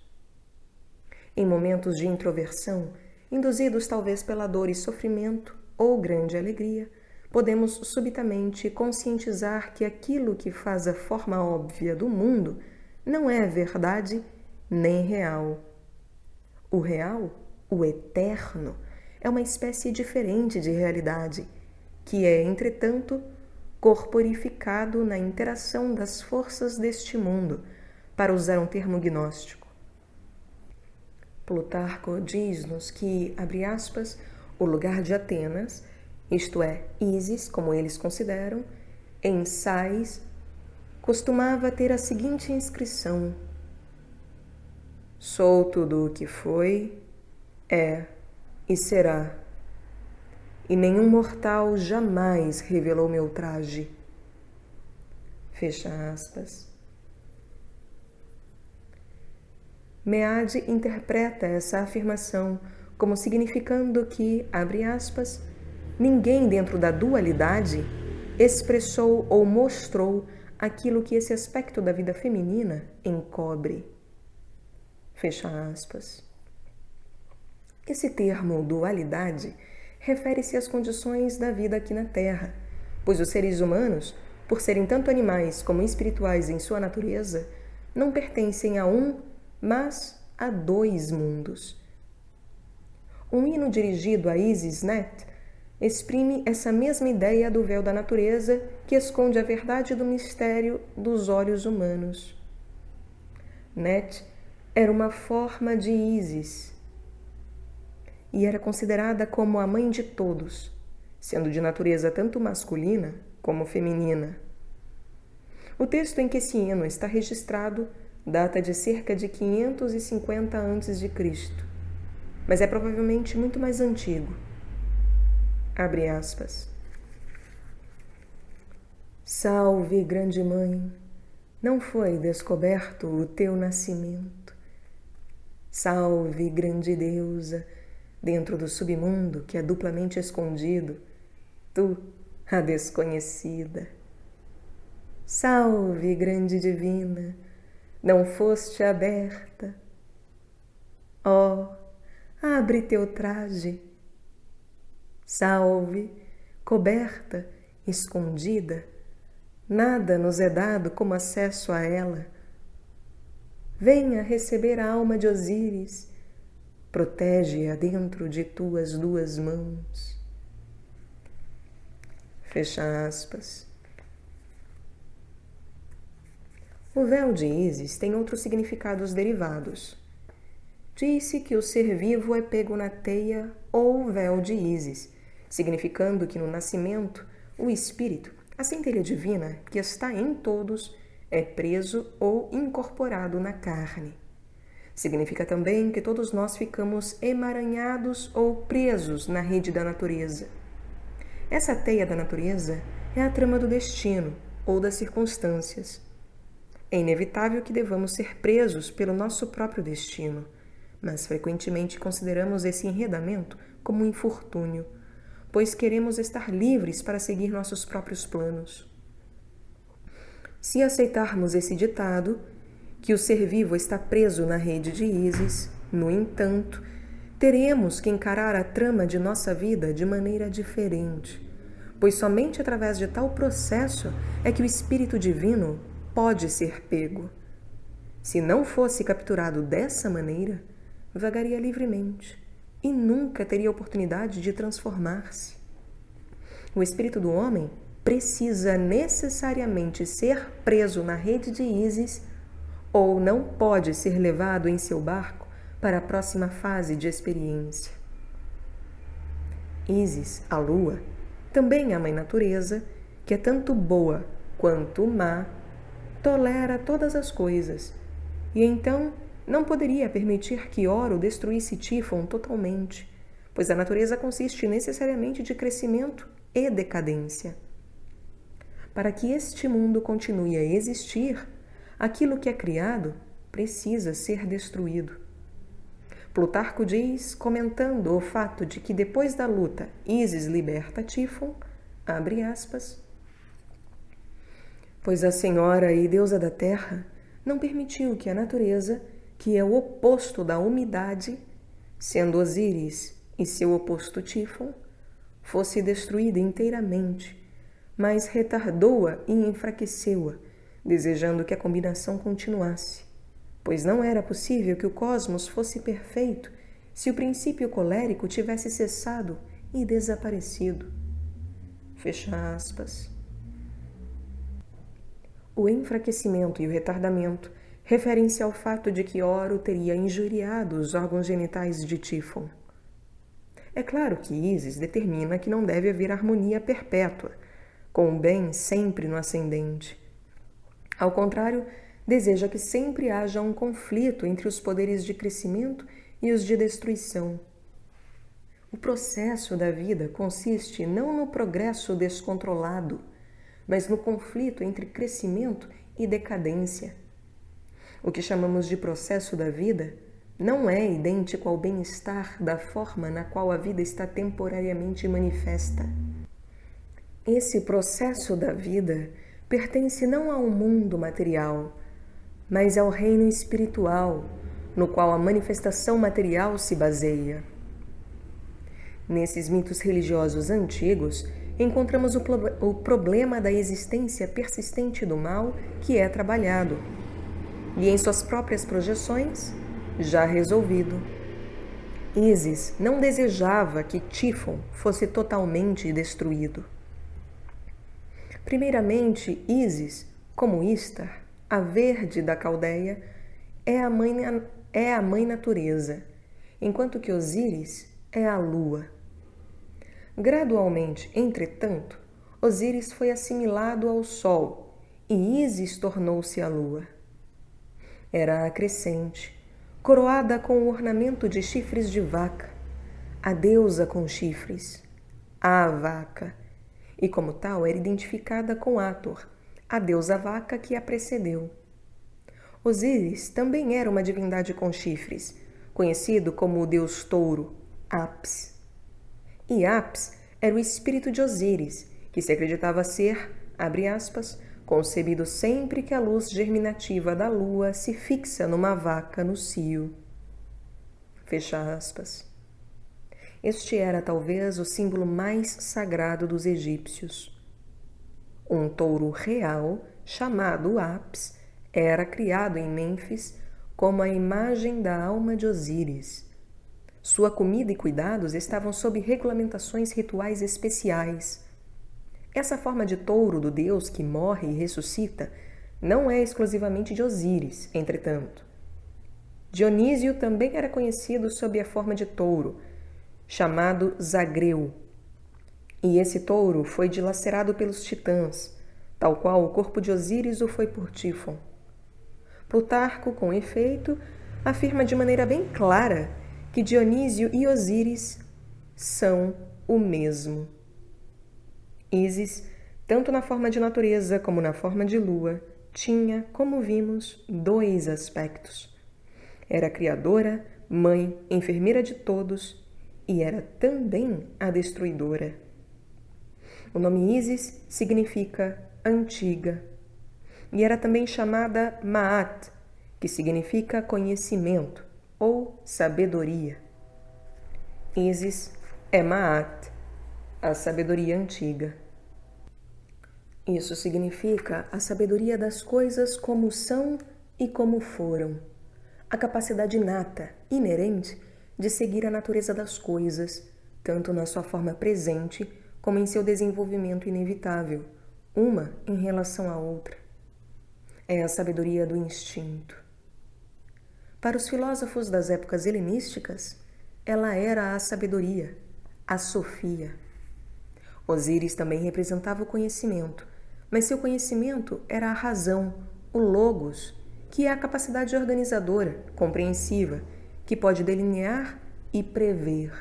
Em momentos de introversão, induzidos talvez pela dor e sofrimento ou grande alegria, podemos subitamente conscientizar que aquilo que faz a forma óbvia do mundo não é verdade nem real. O real, o eterno, é uma espécie diferente de realidade, que é, entretanto, corporificado na interação das forças deste mundo, para usar um termo gnóstico. Plutarco diz-nos que, abre aspas, o lugar de Atenas, isto é, Ísis, como eles consideram, em Sais, costumava ter a seguinte inscrição: sou tudo o que foi, é e será, e nenhum mortal jamais revelou meu traje. Fecha aspas. Meade interpreta essa afirmação como significando que, abre aspas, ninguém dentro da dualidade expressou ou mostrou aquilo que esse aspecto da vida feminina encobre. Fecha aspas. Esse termo dualidade refere-se às condições da vida aqui na Terra, pois os seres humanos, por serem tanto animais como espirituais em sua natureza, não pertencem a um, mas a dois mundos. Um hino dirigido a Isis Net exprime essa mesma ideia do véu da natureza que esconde a verdade do mistério dos olhos humanos. Net era uma forma de Isis e era considerada como a mãe de todos, sendo de natureza tanto masculina como feminina. O texto em que esse hino está registrado data de cerca de 550 a.C., mas é provavelmente muito mais antigo. Abre aspas. Salve, grande mãe, não foi descoberto o teu nascimento. Salve, grande deusa, dentro do submundo que é duplamente escondido, tu, a desconhecida. Salve, grande divina, não foste aberta. Ó, abre teu traje. Salve, coberta, escondida, nada nos é dado como acesso a ela. Venha receber a alma de Osíris, protege-a dentro de tuas duas mãos. Fecha aspas. O véu de Ísis tem outros significados derivados. Diz-se que o ser vivo é pego na teia ou véu de Ísis, significando que no nascimento o espírito, a centelha divina que está em todos, é preso ou incorporado na carne. Significa também que todos nós ficamos emaranhados ou presos na rede da natureza. Essa teia da natureza é a trama do destino ou das circunstâncias. É inevitável que devamos ser presos pelo nosso próprio destino, mas frequentemente consideramos esse enredamento como um infortúnio, pois queremos estar livres para seguir nossos próprios planos. Se aceitarmos esse ditado, que o ser vivo está preso na rede de Ísis, no entanto, teremos que encarar a trama de nossa vida de maneira diferente, pois somente através de tal processo é que o Espírito Divino pode ser pego. Se não fosse capturado dessa maneira, vagaria livremente e nunca teria oportunidade de transformar-se. O espírito do homem precisa necessariamente ser preso na rede de Ísis ou não pode ser levado em seu barco para a próxima fase de experiência. Ísis, a lua, também a mãe natureza, que é tanto boa quanto má, tolera todas as coisas, e então não poderia permitir que Oro destruísse Tífon totalmente, pois a natureza consiste necessariamente de crescimento e decadência. Para que este mundo continue a existir, aquilo que é criado precisa ser destruído. Plutarco diz, comentando o fato de que depois da luta Ísis liberta Tífon, abre aspas, pois a Senhora e Deusa da Terra não permitiu que a natureza, que é o oposto da umidade, sendo Osíris e seu oposto Tífon, fosse destruída inteiramente, mas retardou-a e enfraqueceu-a, desejando que a combinação continuasse, pois não era possível que o cosmos fosse perfeito se o princípio colérico tivesse cessado e desaparecido. Fecha aspas. O enfraquecimento e o retardamento referem-se ao fato de que Oro teria injuriado os órgãos genitais de Tífon. É claro que Ísis determina que não deve haver harmonia perpétua, com o bem sempre no ascendente. Ao contrário, deseja que sempre haja um conflito entre os poderes de crescimento e os de destruição. O processo da vida consiste não no progresso descontrolado, mas no conflito entre crescimento e decadência. O que chamamos de processo da vida não é idêntico ao bem-estar da forma na qual a vida está temporariamente manifesta. Esse processo da vida pertence não ao mundo material, mas ao reino espiritual, no qual a manifestação material se baseia. Nesses mitos religiosos antigos, encontramos o problema da existência persistente do mal que é trabalhado, e em suas próprias projeções, já resolvido. Ísis não desejava que Tífon fosse totalmente destruído. Primeiramente, Ísis, como Istar, a verde da Caldeia, é a mãe natureza, enquanto que Osíris é a lua. Gradualmente, entretanto, Osíris foi assimilado ao sol e Ísis tornou-se a lua. Era a crescente, coroada com o ornamento de chifres de vaca, a deusa com chifres, a vaca, e como tal era identificada com Hathor, a deusa vaca que a precedeu. Osíris também era uma divindade com chifres, conhecido como o deus touro, Apis. E Apis era o espírito de Osíris, que se acreditava ser, abre aspas, concebido sempre que a luz germinativa da lua se fixa numa vaca no cio. Fecha aspas. Este era talvez o símbolo mais sagrado dos egípcios. Um touro real, chamado Apis, era criado em Mênfis como a imagem da alma de Osíris. Sua comida e cuidados estavam sob regulamentações rituais especiais. Essa forma de touro do deus que morre e ressuscita não é exclusivamente de Osíris, entretanto. Dionísio também era conhecido sob a forma de touro, chamado Zagreu. E esse touro foi dilacerado pelos titãs, tal qual o corpo de Osíris o foi por Tífon. Plutarco, com efeito, afirma de maneira bem clara que Dionísio e Osíris são o mesmo. Ísis, tanto na forma de natureza como na forma de lua, tinha, como vimos, dois aspectos. Era criadora, mãe, enfermeira de todos e era também a destruidora. O nome Ísis significa antiga e era também chamada Maat, que significa conhecimento ou sabedoria. Ísis é Maat, a sabedoria antiga. Isso significa a sabedoria das coisas como são e como foram, a capacidade inata, inerente, de seguir a natureza das coisas, tanto na sua forma presente como em seu desenvolvimento inevitável, uma em relação à outra. É a sabedoria do instinto. Para os filósofos das épocas helenísticas, ela era a sabedoria, a Sofia. Osíris também representava o conhecimento, mas seu conhecimento era a razão, o logos, que é a capacidade organizadora, compreensiva, que pode delinear e prever.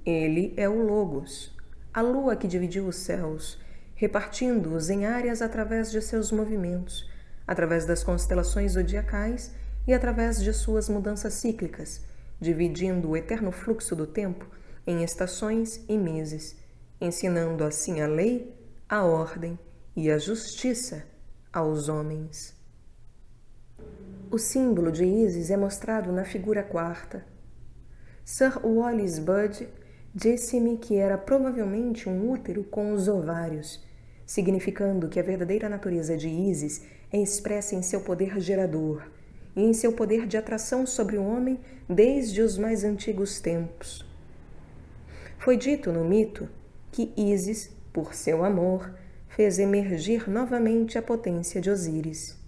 Ele é o logos, a lua que dividiu os céus, repartindo-os em áreas através de seus movimentos, através das constelações zodiacais e através de suas mudanças cíclicas, dividindo o eterno fluxo do tempo em estações e meses, ensinando assim a lei, a ordem e a justiça aos homens. O símbolo de Ísis é mostrado na figura quarta. Sir Wallis Budge disse-me que era provavelmente um útero com os ovários, significando que a verdadeira natureza de Ísis é expressa em seu poder gerador e em seu poder de atração sobre o homem desde os mais antigos tempos. Foi dito no mito que Ísis, por seu amor, fez emergir novamente a potência de Osíris.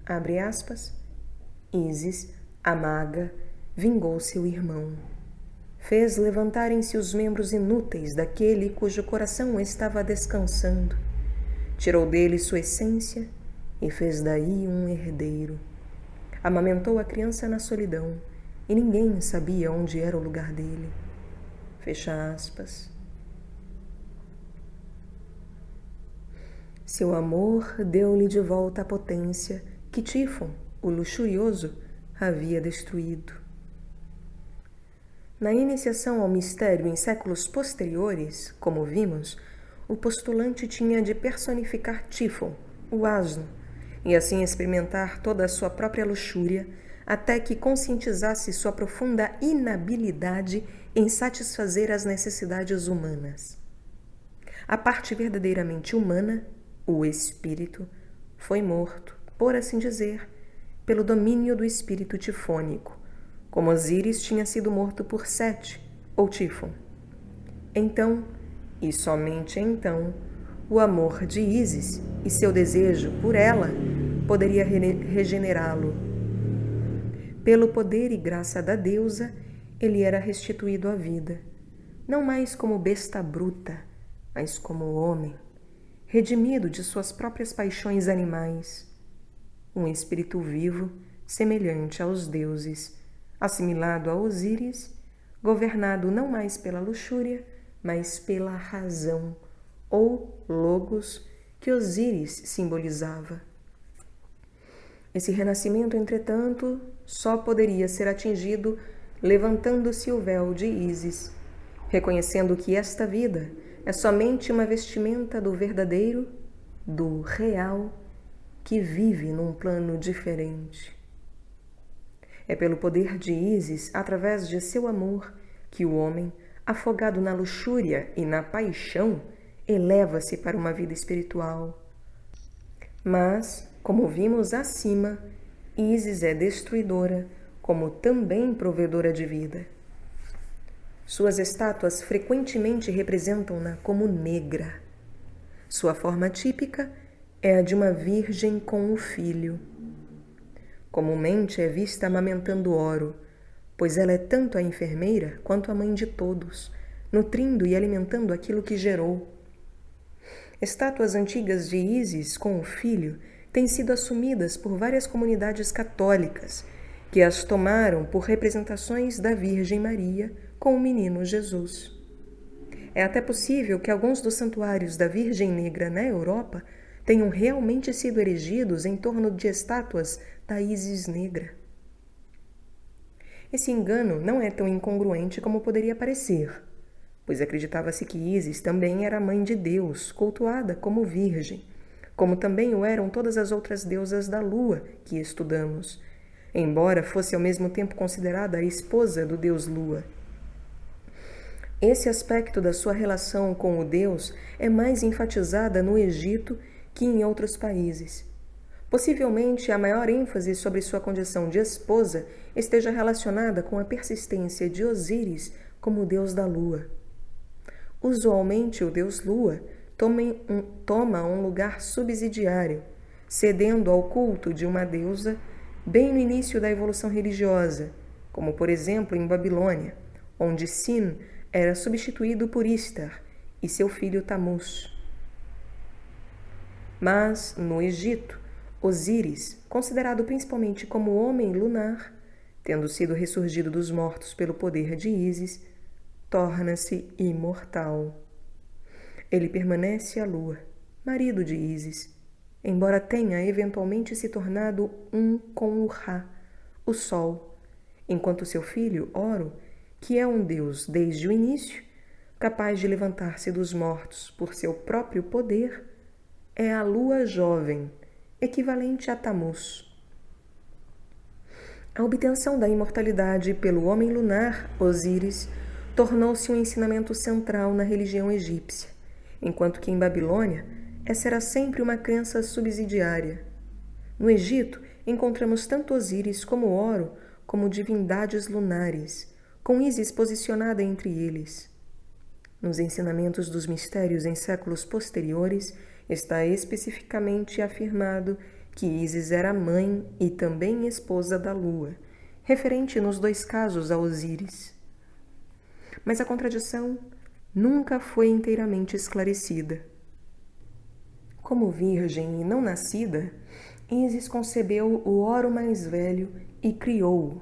Abre aspas. Ísis, a maga, vingou seu irmão. Fez levantarem-se os membros inúteis daquele cujo coração estava descansando. tirou dele sua essência e fez daí um herdeiro. Amamentou a criança na solidão, e ninguém sabia onde era o lugar dele. Fecha aspas. Seu amor deu-lhe de volta a potência que Tífon, o luxurioso, havia destruído. Na iniciação ao mistério em séculos posteriores, como vimos, o postulante tinha de personificar Tífon, o asno, e assim experimentar toda a sua própria luxúria, até que conscientizasse sua profunda inabilidade em satisfazer as necessidades humanas. A parte verdadeiramente humana, o espírito, foi morto, por assim dizer, pelo domínio do espírito tifônico, como Osíris tinha sido morto por Sete, ou Tífon. Então, e somente então, o amor de Ísis e seu desejo por ela poderia regenerá-lo. Pelo poder e graça da deusa, ele era restituído à vida, não mais como besta bruta, mas como homem, redimido de suas próprias paixões animais, um espírito vivo semelhante aos deuses, assimilado a Osíris, governado não mais pela luxúria, mas pela razão, ou logos, que Osíris simbolizava. Esse renascimento, entretanto, só poderia ser atingido levantando-se o véu de Ísis, reconhecendo que esta vida é somente uma vestimenta do verdadeiro, do real, que vive num plano diferente. É pelo poder de Ísis, através de seu amor, que o homem, afogado na luxúria e na paixão, eleva-se para uma vida espiritual. Mas, como vimos acima, Ísis é destruidora, como também provedora de vida. Suas estátuas frequentemente representam-na como negra. Sua forma típica é a de uma virgem com um filho. Comumente é vista amamentando Oro, pois ela é tanto a enfermeira quanto a mãe de todos, nutrindo e alimentando aquilo que gerou. Estátuas antigas de Ísis com o filho têm sido assumidas por várias comunidades católicas, que as tomaram por representações da Virgem Maria com o menino Jesus. É até possível que alguns dos santuários da Virgem Negra na Europa tenham realmente sido erigidos em torno de estátuas da Ísis negra. Esse engano não é tão incongruente como poderia parecer, pois acreditava-se que Ísis também era a mãe de Deus, cultuada como virgem, como também o eram todas as outras deusas da lua que estudamos, embora fosse ao mesmo tempo considerada a esposa do deus Lua. Esse aspecto da sua relação com o deus é mais enfatizada no Egito que em outros países. Possivelmente, a maior ênfase sobre sua condição de esposa esteja relacionada com a persistência de Osíris como deus da lua. Usualmente, o deus Lua toma um lugar subsidiário, cedendo ao culto de uma deusa bem no início da evolução religiosa, como, por exemplo, em Babilônia, onde Sin era substituído por Istar e seu filho Tamuz. Mas, no Egito, Osíris, considerado principalmente como homem lunar, tendo sido ressurgido dos mortos pelo poder de Ísis, torna-se imortal. Ele permanece a lua, marido de Ísis, embora tenha eventualmente se tornado um com o Ra, o sol, enquanto seu filho, Oro, que é um deus desde o início, capaz de levantar-se dos mortos por seu próprio poder, é a lua jovem, equivalente a Tamuz. A obtenção da imortalidade pelo homem lunar, Osíris, tornou-se um ensinamento central na religião egípcia, enquanto que em Babilônia essa era sempre uma crença subsidiária. No Egito, encontramos tanto Osíris como Oro como divindades lunares, com Ísis posicionada entre eles. Nos ensinamentos dos mistérios em séculos posteriores, está especificamente afirmado que Ísis era mãe e também esposa da lua, referente nos dois casos a Osíris. Mas a contradição nunca foi inteiramente esclarecida. Como virgem e não nascida, Ísis concebeu o Horo mais velho e criou-o.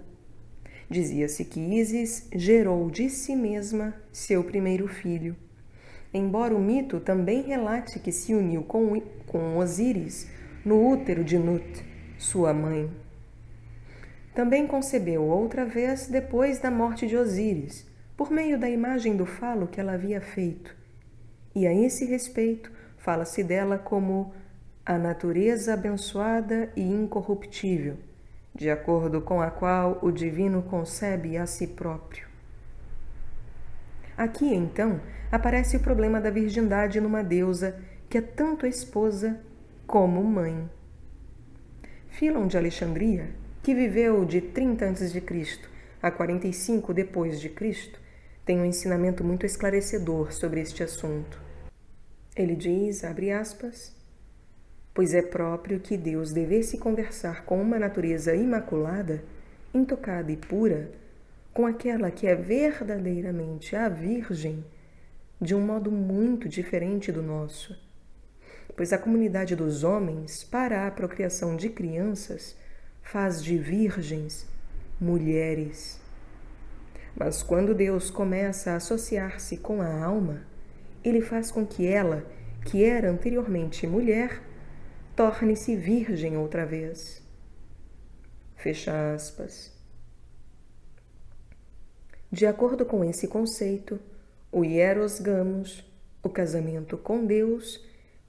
Dizia-se que Ísis gerou de si mesma seu primeiro filho, embora o mito também relate que se uniu com Osíris no útero de Nut, sua mãe. Também concebeu outra vez depois da morte de Osíris, por meio da imagem do falo que ela havia feito. E a esse respeito, fala-se dela como a natureza abençoada e incorruptível, de acordo com a qual o divino concebe a si próprio. Aqui, então, aparece o problema da virgindade numa deusa que é tanto esposa como mãe. Fílon de Alexandria, que viveu de 30 a.C. a 45 depois de Cristo, tem um ensinamento muito esclarecedor sobre este assunto. Ele diz, abre aspas, pois é próprio que Deus devesse conversar com uma natureza imaculada, intocada e pura, com aquela que é verdadeiramente a Virgem, de um modo muito diferente do nosso. Pois a comunidade dos homens, para a procriação de crianças, faz de virgens mulheres. Mas quando Deus começa a associar-se com a alma, ele faz com que ela, que era anteriormente mulher, torne-se virgem outra vez. Fecha aspas. De acordo com esse conceito, o hieros gamos, o casamento com Deus,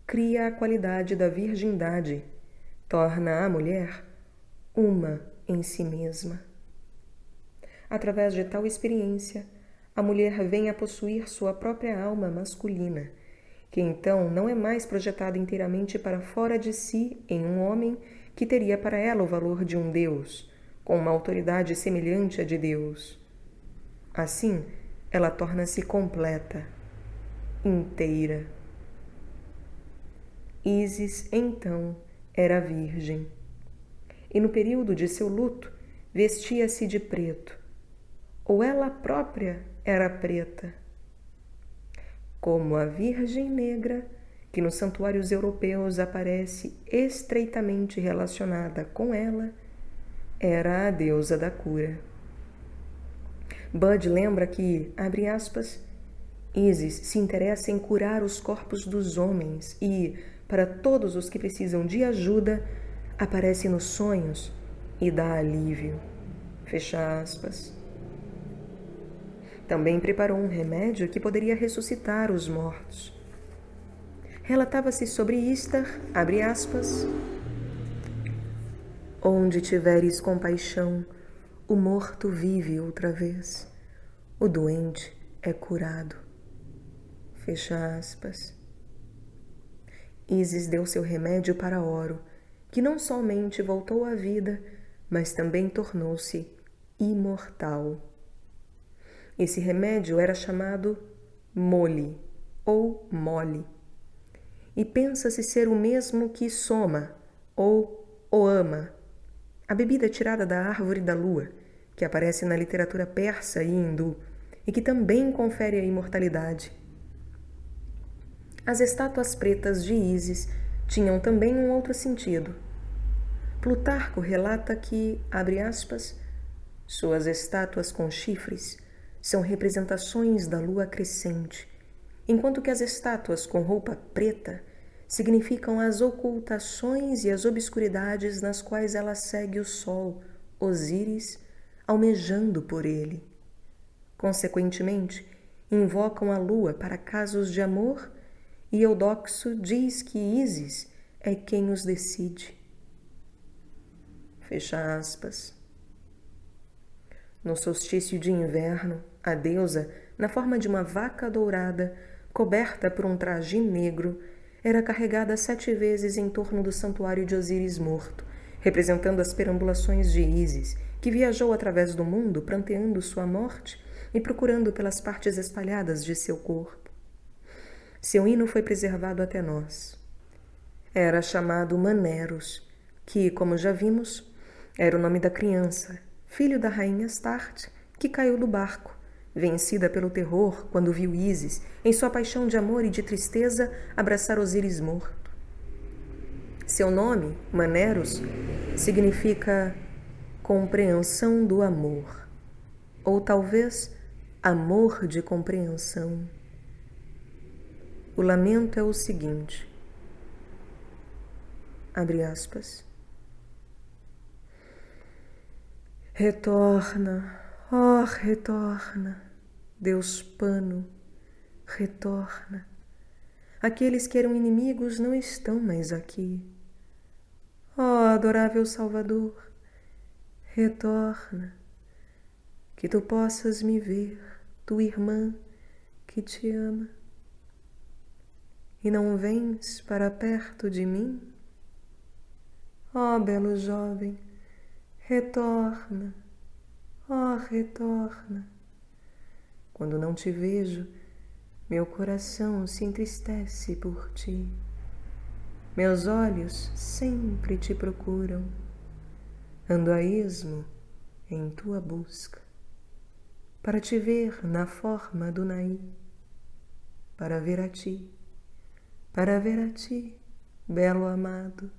cria a qualidade da virgindade, torna a mulher uma em si mesma. Através de tal experiência, a mulher vem a possuir sua própria alma masculina, que então não é mais projetada inteiramente para fora de si em um homem que teria para ela o valor de um Deus, com uma autoridade semelhante à de Deus. Assim, ela torna-se completa, inteira. Ísis, então, era virgem, e no período de seu luto vestia-se de preto, ou ela própria era preta. Como a Virgem Negra, que nos santuários europeus aparece estreitamente relacionada com ela, era a deusa da cura. Bud lembra que, abre aspas, Ísis se interessa em curar os corpos dos homens e, para todos os que precisam de ajuda, aparece nos sonhos e dá alívio. Fecha aspas. Também preparou um remédio que poderia ressuscitar os mortos. Relatava-se sobre Istar, abre aspas, onde tiveres compaixão, o morto vive outra vez, o doente é curado. Fecha aspas. Ísis deu seu remédio para Horo, que não somente voltou à vida, mas também tornou-se imortal. Esse remédio era chamado mole ou mole, e pensa-se ser o mesmo que soma ou oama, a bebida tirada da árvore da lua, que aparece na literatura persa e hindu e que também confere a imortalidade. As estátuas pretas de Ísis tinham também um outro sentido. Plutarco relata que, abre aspas, suas estátuas com chifres são representações da lua crescente, enquanto que as estátuas com roupa preta significam as ocultações e as obscuridades nas quais ela segue o sol, Osíris, almejando por ele. Consequentemente, invocam a lua para casos de amor e Eudoxo diz que Ísis é quem os decide. Fecha aspas. No solstício de inverno, a deusa, na forma de uma vaca dourada, coberta por um traje negro, era carregada 7 vezes em torno do santuário de Osíris morto, representando as perambulações de Ísis, que viajou através do mundo pranteando sua morte e procurando pelas partes espalhadas de seu corpo. Seu hino foi preservado até nós. Era chamado Maneros, que, como já vimos, era o nome da criança, filho da rainha Astarte, que caiu do barco, vencida pelo terror quando viu Ísis, em sua paixão de amor e de tristeza, abraçar Osíris morto. Seu nome, Maneros, significa compreensão do amor, ou talvez amor de compreensão. O lamento é o seguinte, abre aspas, retorna, ó retorna, Deus Pano, retorna. Aqueles que eram inimigos não estão mais aqui. Ó adorável Salvador, retorna, que tu possas me ver, tua irmã que te ama. E não vens para perto de mim? Ó belo jovem, retorna, ó retorna. Quando não te vejo, meu coração se entristece por ti. Meus olhos sempre te procuram. Ando a esmo em tua busca, para te ver na forma do Naí, para ver a ti, belo amado.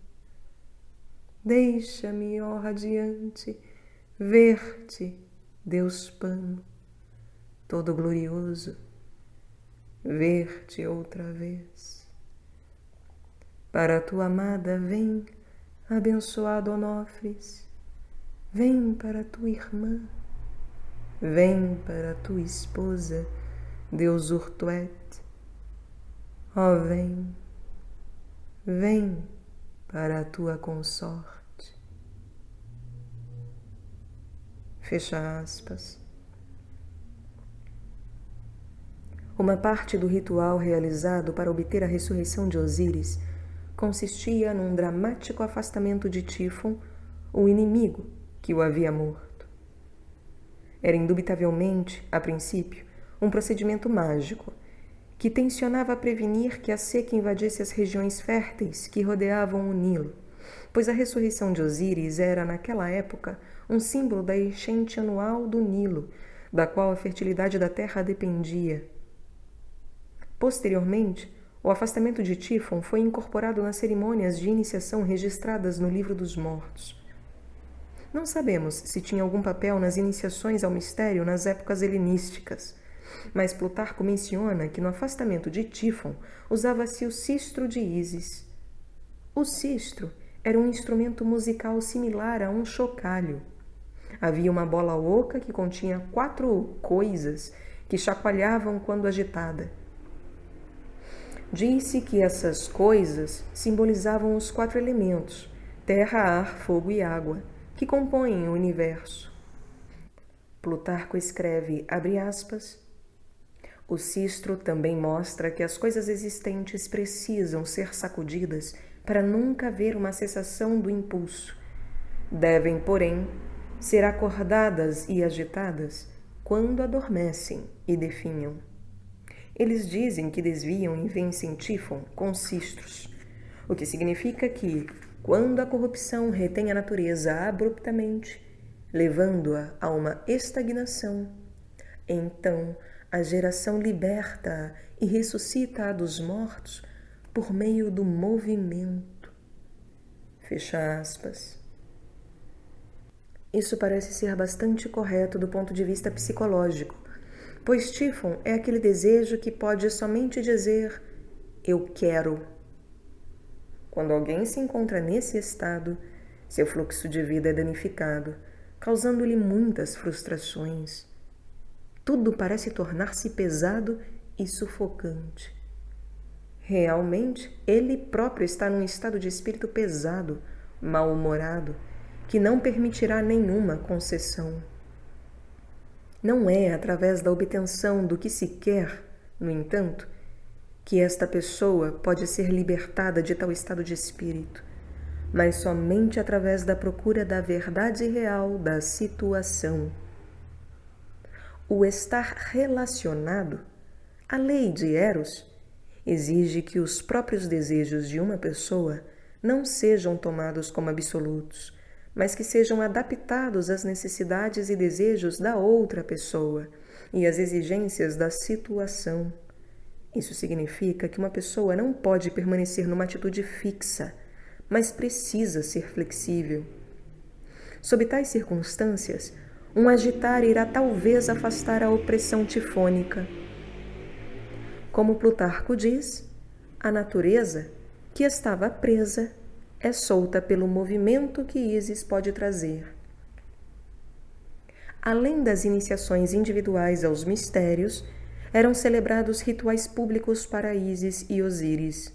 Deixa-me, ó radiante, ver-te, Deus Pano, todo glorioso, ver-te outra vez. Para a tua amada vem, abençoado Onofres, vem para a tua irmã, vem para a tua esposa, Deus Urtuet. Ó vem, vem para a tua consorte. Fecha aspas. Uma parte do ritual realizado para obter a ressurreição de Osíris consistia num dramático afastamento de Tífon, o inimigo que o havia morto. Era indubitavelmente, a princípio, um procedimento mágico que tencionava prevenir que a seca invadisse as regiões férteis que rodeavam o Nilo, pois a ressurreição de Osíris era, naquela época, um símbolo da enchente anual do Nilo, da qual a fertilidade da terra dependia. Posteriormente, o afastamento de Tífon foi incorporado nas cerimônias de iniciação registradas no Livro dos Mortos. Não sabemos se tinha algum papel nas iniciações ao mistério nas épocas helenísticas, mas Plutarco menciona que no afastamento de Tífon usava-se o sistro de Ísis. O sistro era um instrumento musical similar a um chocalho. Havia uma bola oca que continha 4 coisas que chacoalhavam quando agitada. Diz-se que essas coisas simbolizavam os 4 elementos, terra, ar, fogo e água, que compõem o universo. Plutarco escreve, abre aspas, o sistro também mostra que as coisas existentes precisam ser sacudidas para nunca haver uma cessação do impulso. Devem, porém, ser acordadas e agitadas quando adormecem e definham. Eles dizem que desviam e vencem Tífon com sistros, o que significa que, quando a corrupção retém a natureza abruptamente, levando-a a uma estagnação, então a geração liberta-a e ressuscita-a dos mortos por meio do movimento. Fecha aspas. Isso parece ser bastante correto do ponto de vista psicológico, pois Tífon é aquele desejo que pode somente dizer eu quero. Quando alguém se encontra nesse estado, seu fluxo de vida é danificado, causando-lhe muitas frustrações. Tudo parece tornar-se pesado e sufocante. Realmente, ele próprio está num estado de espírito pesado, mal-humorado, que não permitirá nenhuma concessão. Não é através da obtenção do que se quer, no entanto, que esta pessoa pode ser libertada de tal estado de espírito, mas somente através da procura da verdade real da situação. O estar relacionado, a lei de Eros, exige que os próprios desejos de uma pessoa não sejam tomados como absolutos, mas que sejam adaptados às necessidades e desejos da outra pessoa e às exigências da situação. Isso significa que uma pessoa não pode permanecer numa atitude fixa, mas precisa ser flexível. Sob tais circunstâncias, um agitar irá talvez afastar a opressão tifônica. Como Plutarco diz, a natureza, que estava presa, é solta pelo movimento que Ísis pode trazer. Além das iniciações individuais aos mistérios, eram celebrados rituais públicos para Ísis e Osíris.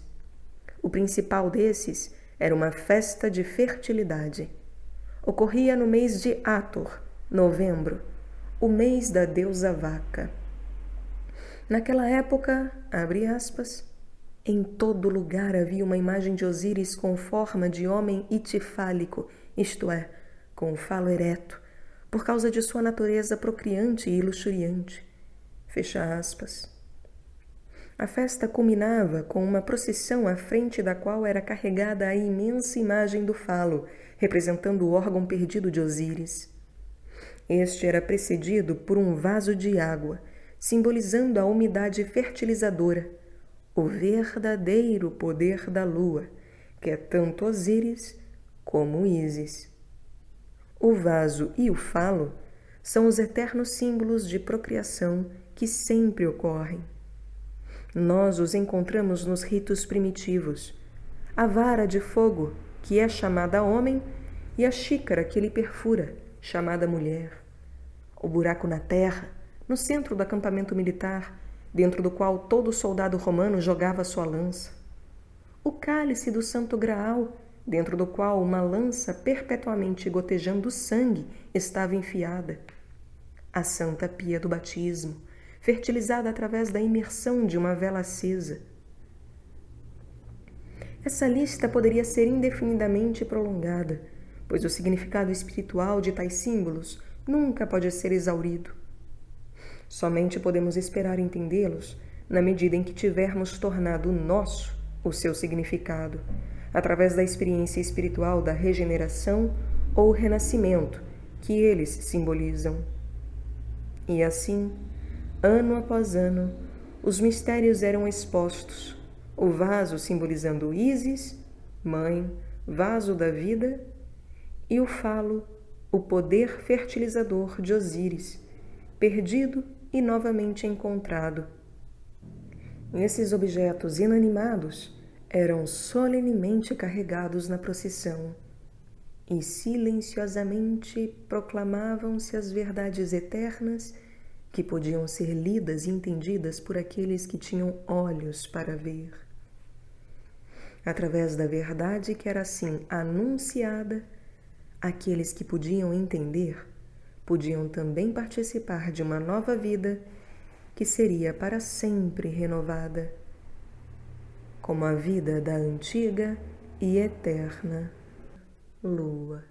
O principal desses era uma festa de fertilidade. Ocorria no mês de Átor, novembro, o mês da deusa vaca. Naquela época, abre aspas, em todo lugar havia uma imagem de Osíris com forma de homem itifálico, isto é, com o falo ereto, por causa de sua natureza procriante e luxuriante. Fecha aspas. A festa culminava com uma procissão à frente da qual era carregada a imensa imagem do falo, representando o órgão perdido de Osíris. Este era precedido por um vaso de água, simbolizando a umidade fertilizadora, o verdadeiro poder da lua, que é tanto Osíris como Ísis. O vaso e o falo são os eternos símbolos de procriação que sempre ocorrem. Nós os encontramos nos ritos primitivos, a vara de fogo, que é chamada homem, e a xícara que ele perfura, chamada mulher. O buraco na terra, no centro do acampamento militar, dentro do qual todo soldado romano jogava sua lança. O cálice do Santo Graal, dentro do qual uma lança perpetuamente gotejando sangue estava enfiada. A Santa Pia do batismo, fertilizada através da imersão de uma vela acesa. Essa lista poderia ser indefinidamente prolongada, pois o significado espiritual de tais símbolos nunca pode ser exaurido. Somente podemos esperar entendê-los na medida em que tivermos tornado nosso o seu significado, através da experiência espiritual da regeneração ou renascimento que eles simbolizam. E assim, ano após ano, os mistérios eram expostos, o vaso simbolizando Ísis, mãe, vaso da vida, e o falo, o poder fertilizador de Osíris, perdido e novamente encontrado. Esses objetos inanimados eram solenemente carregados na procissão e silenciosamente proclamavam-se as verdades eternas que podiam ser lidas e entendidas por aqueles que tinham olhos para ver. Através da verdade que era assim anunciada, aqueles que podiam entender podiam também participar de uma nova vida que seria para sempre renovada, como a vida da antiga e eterna lua.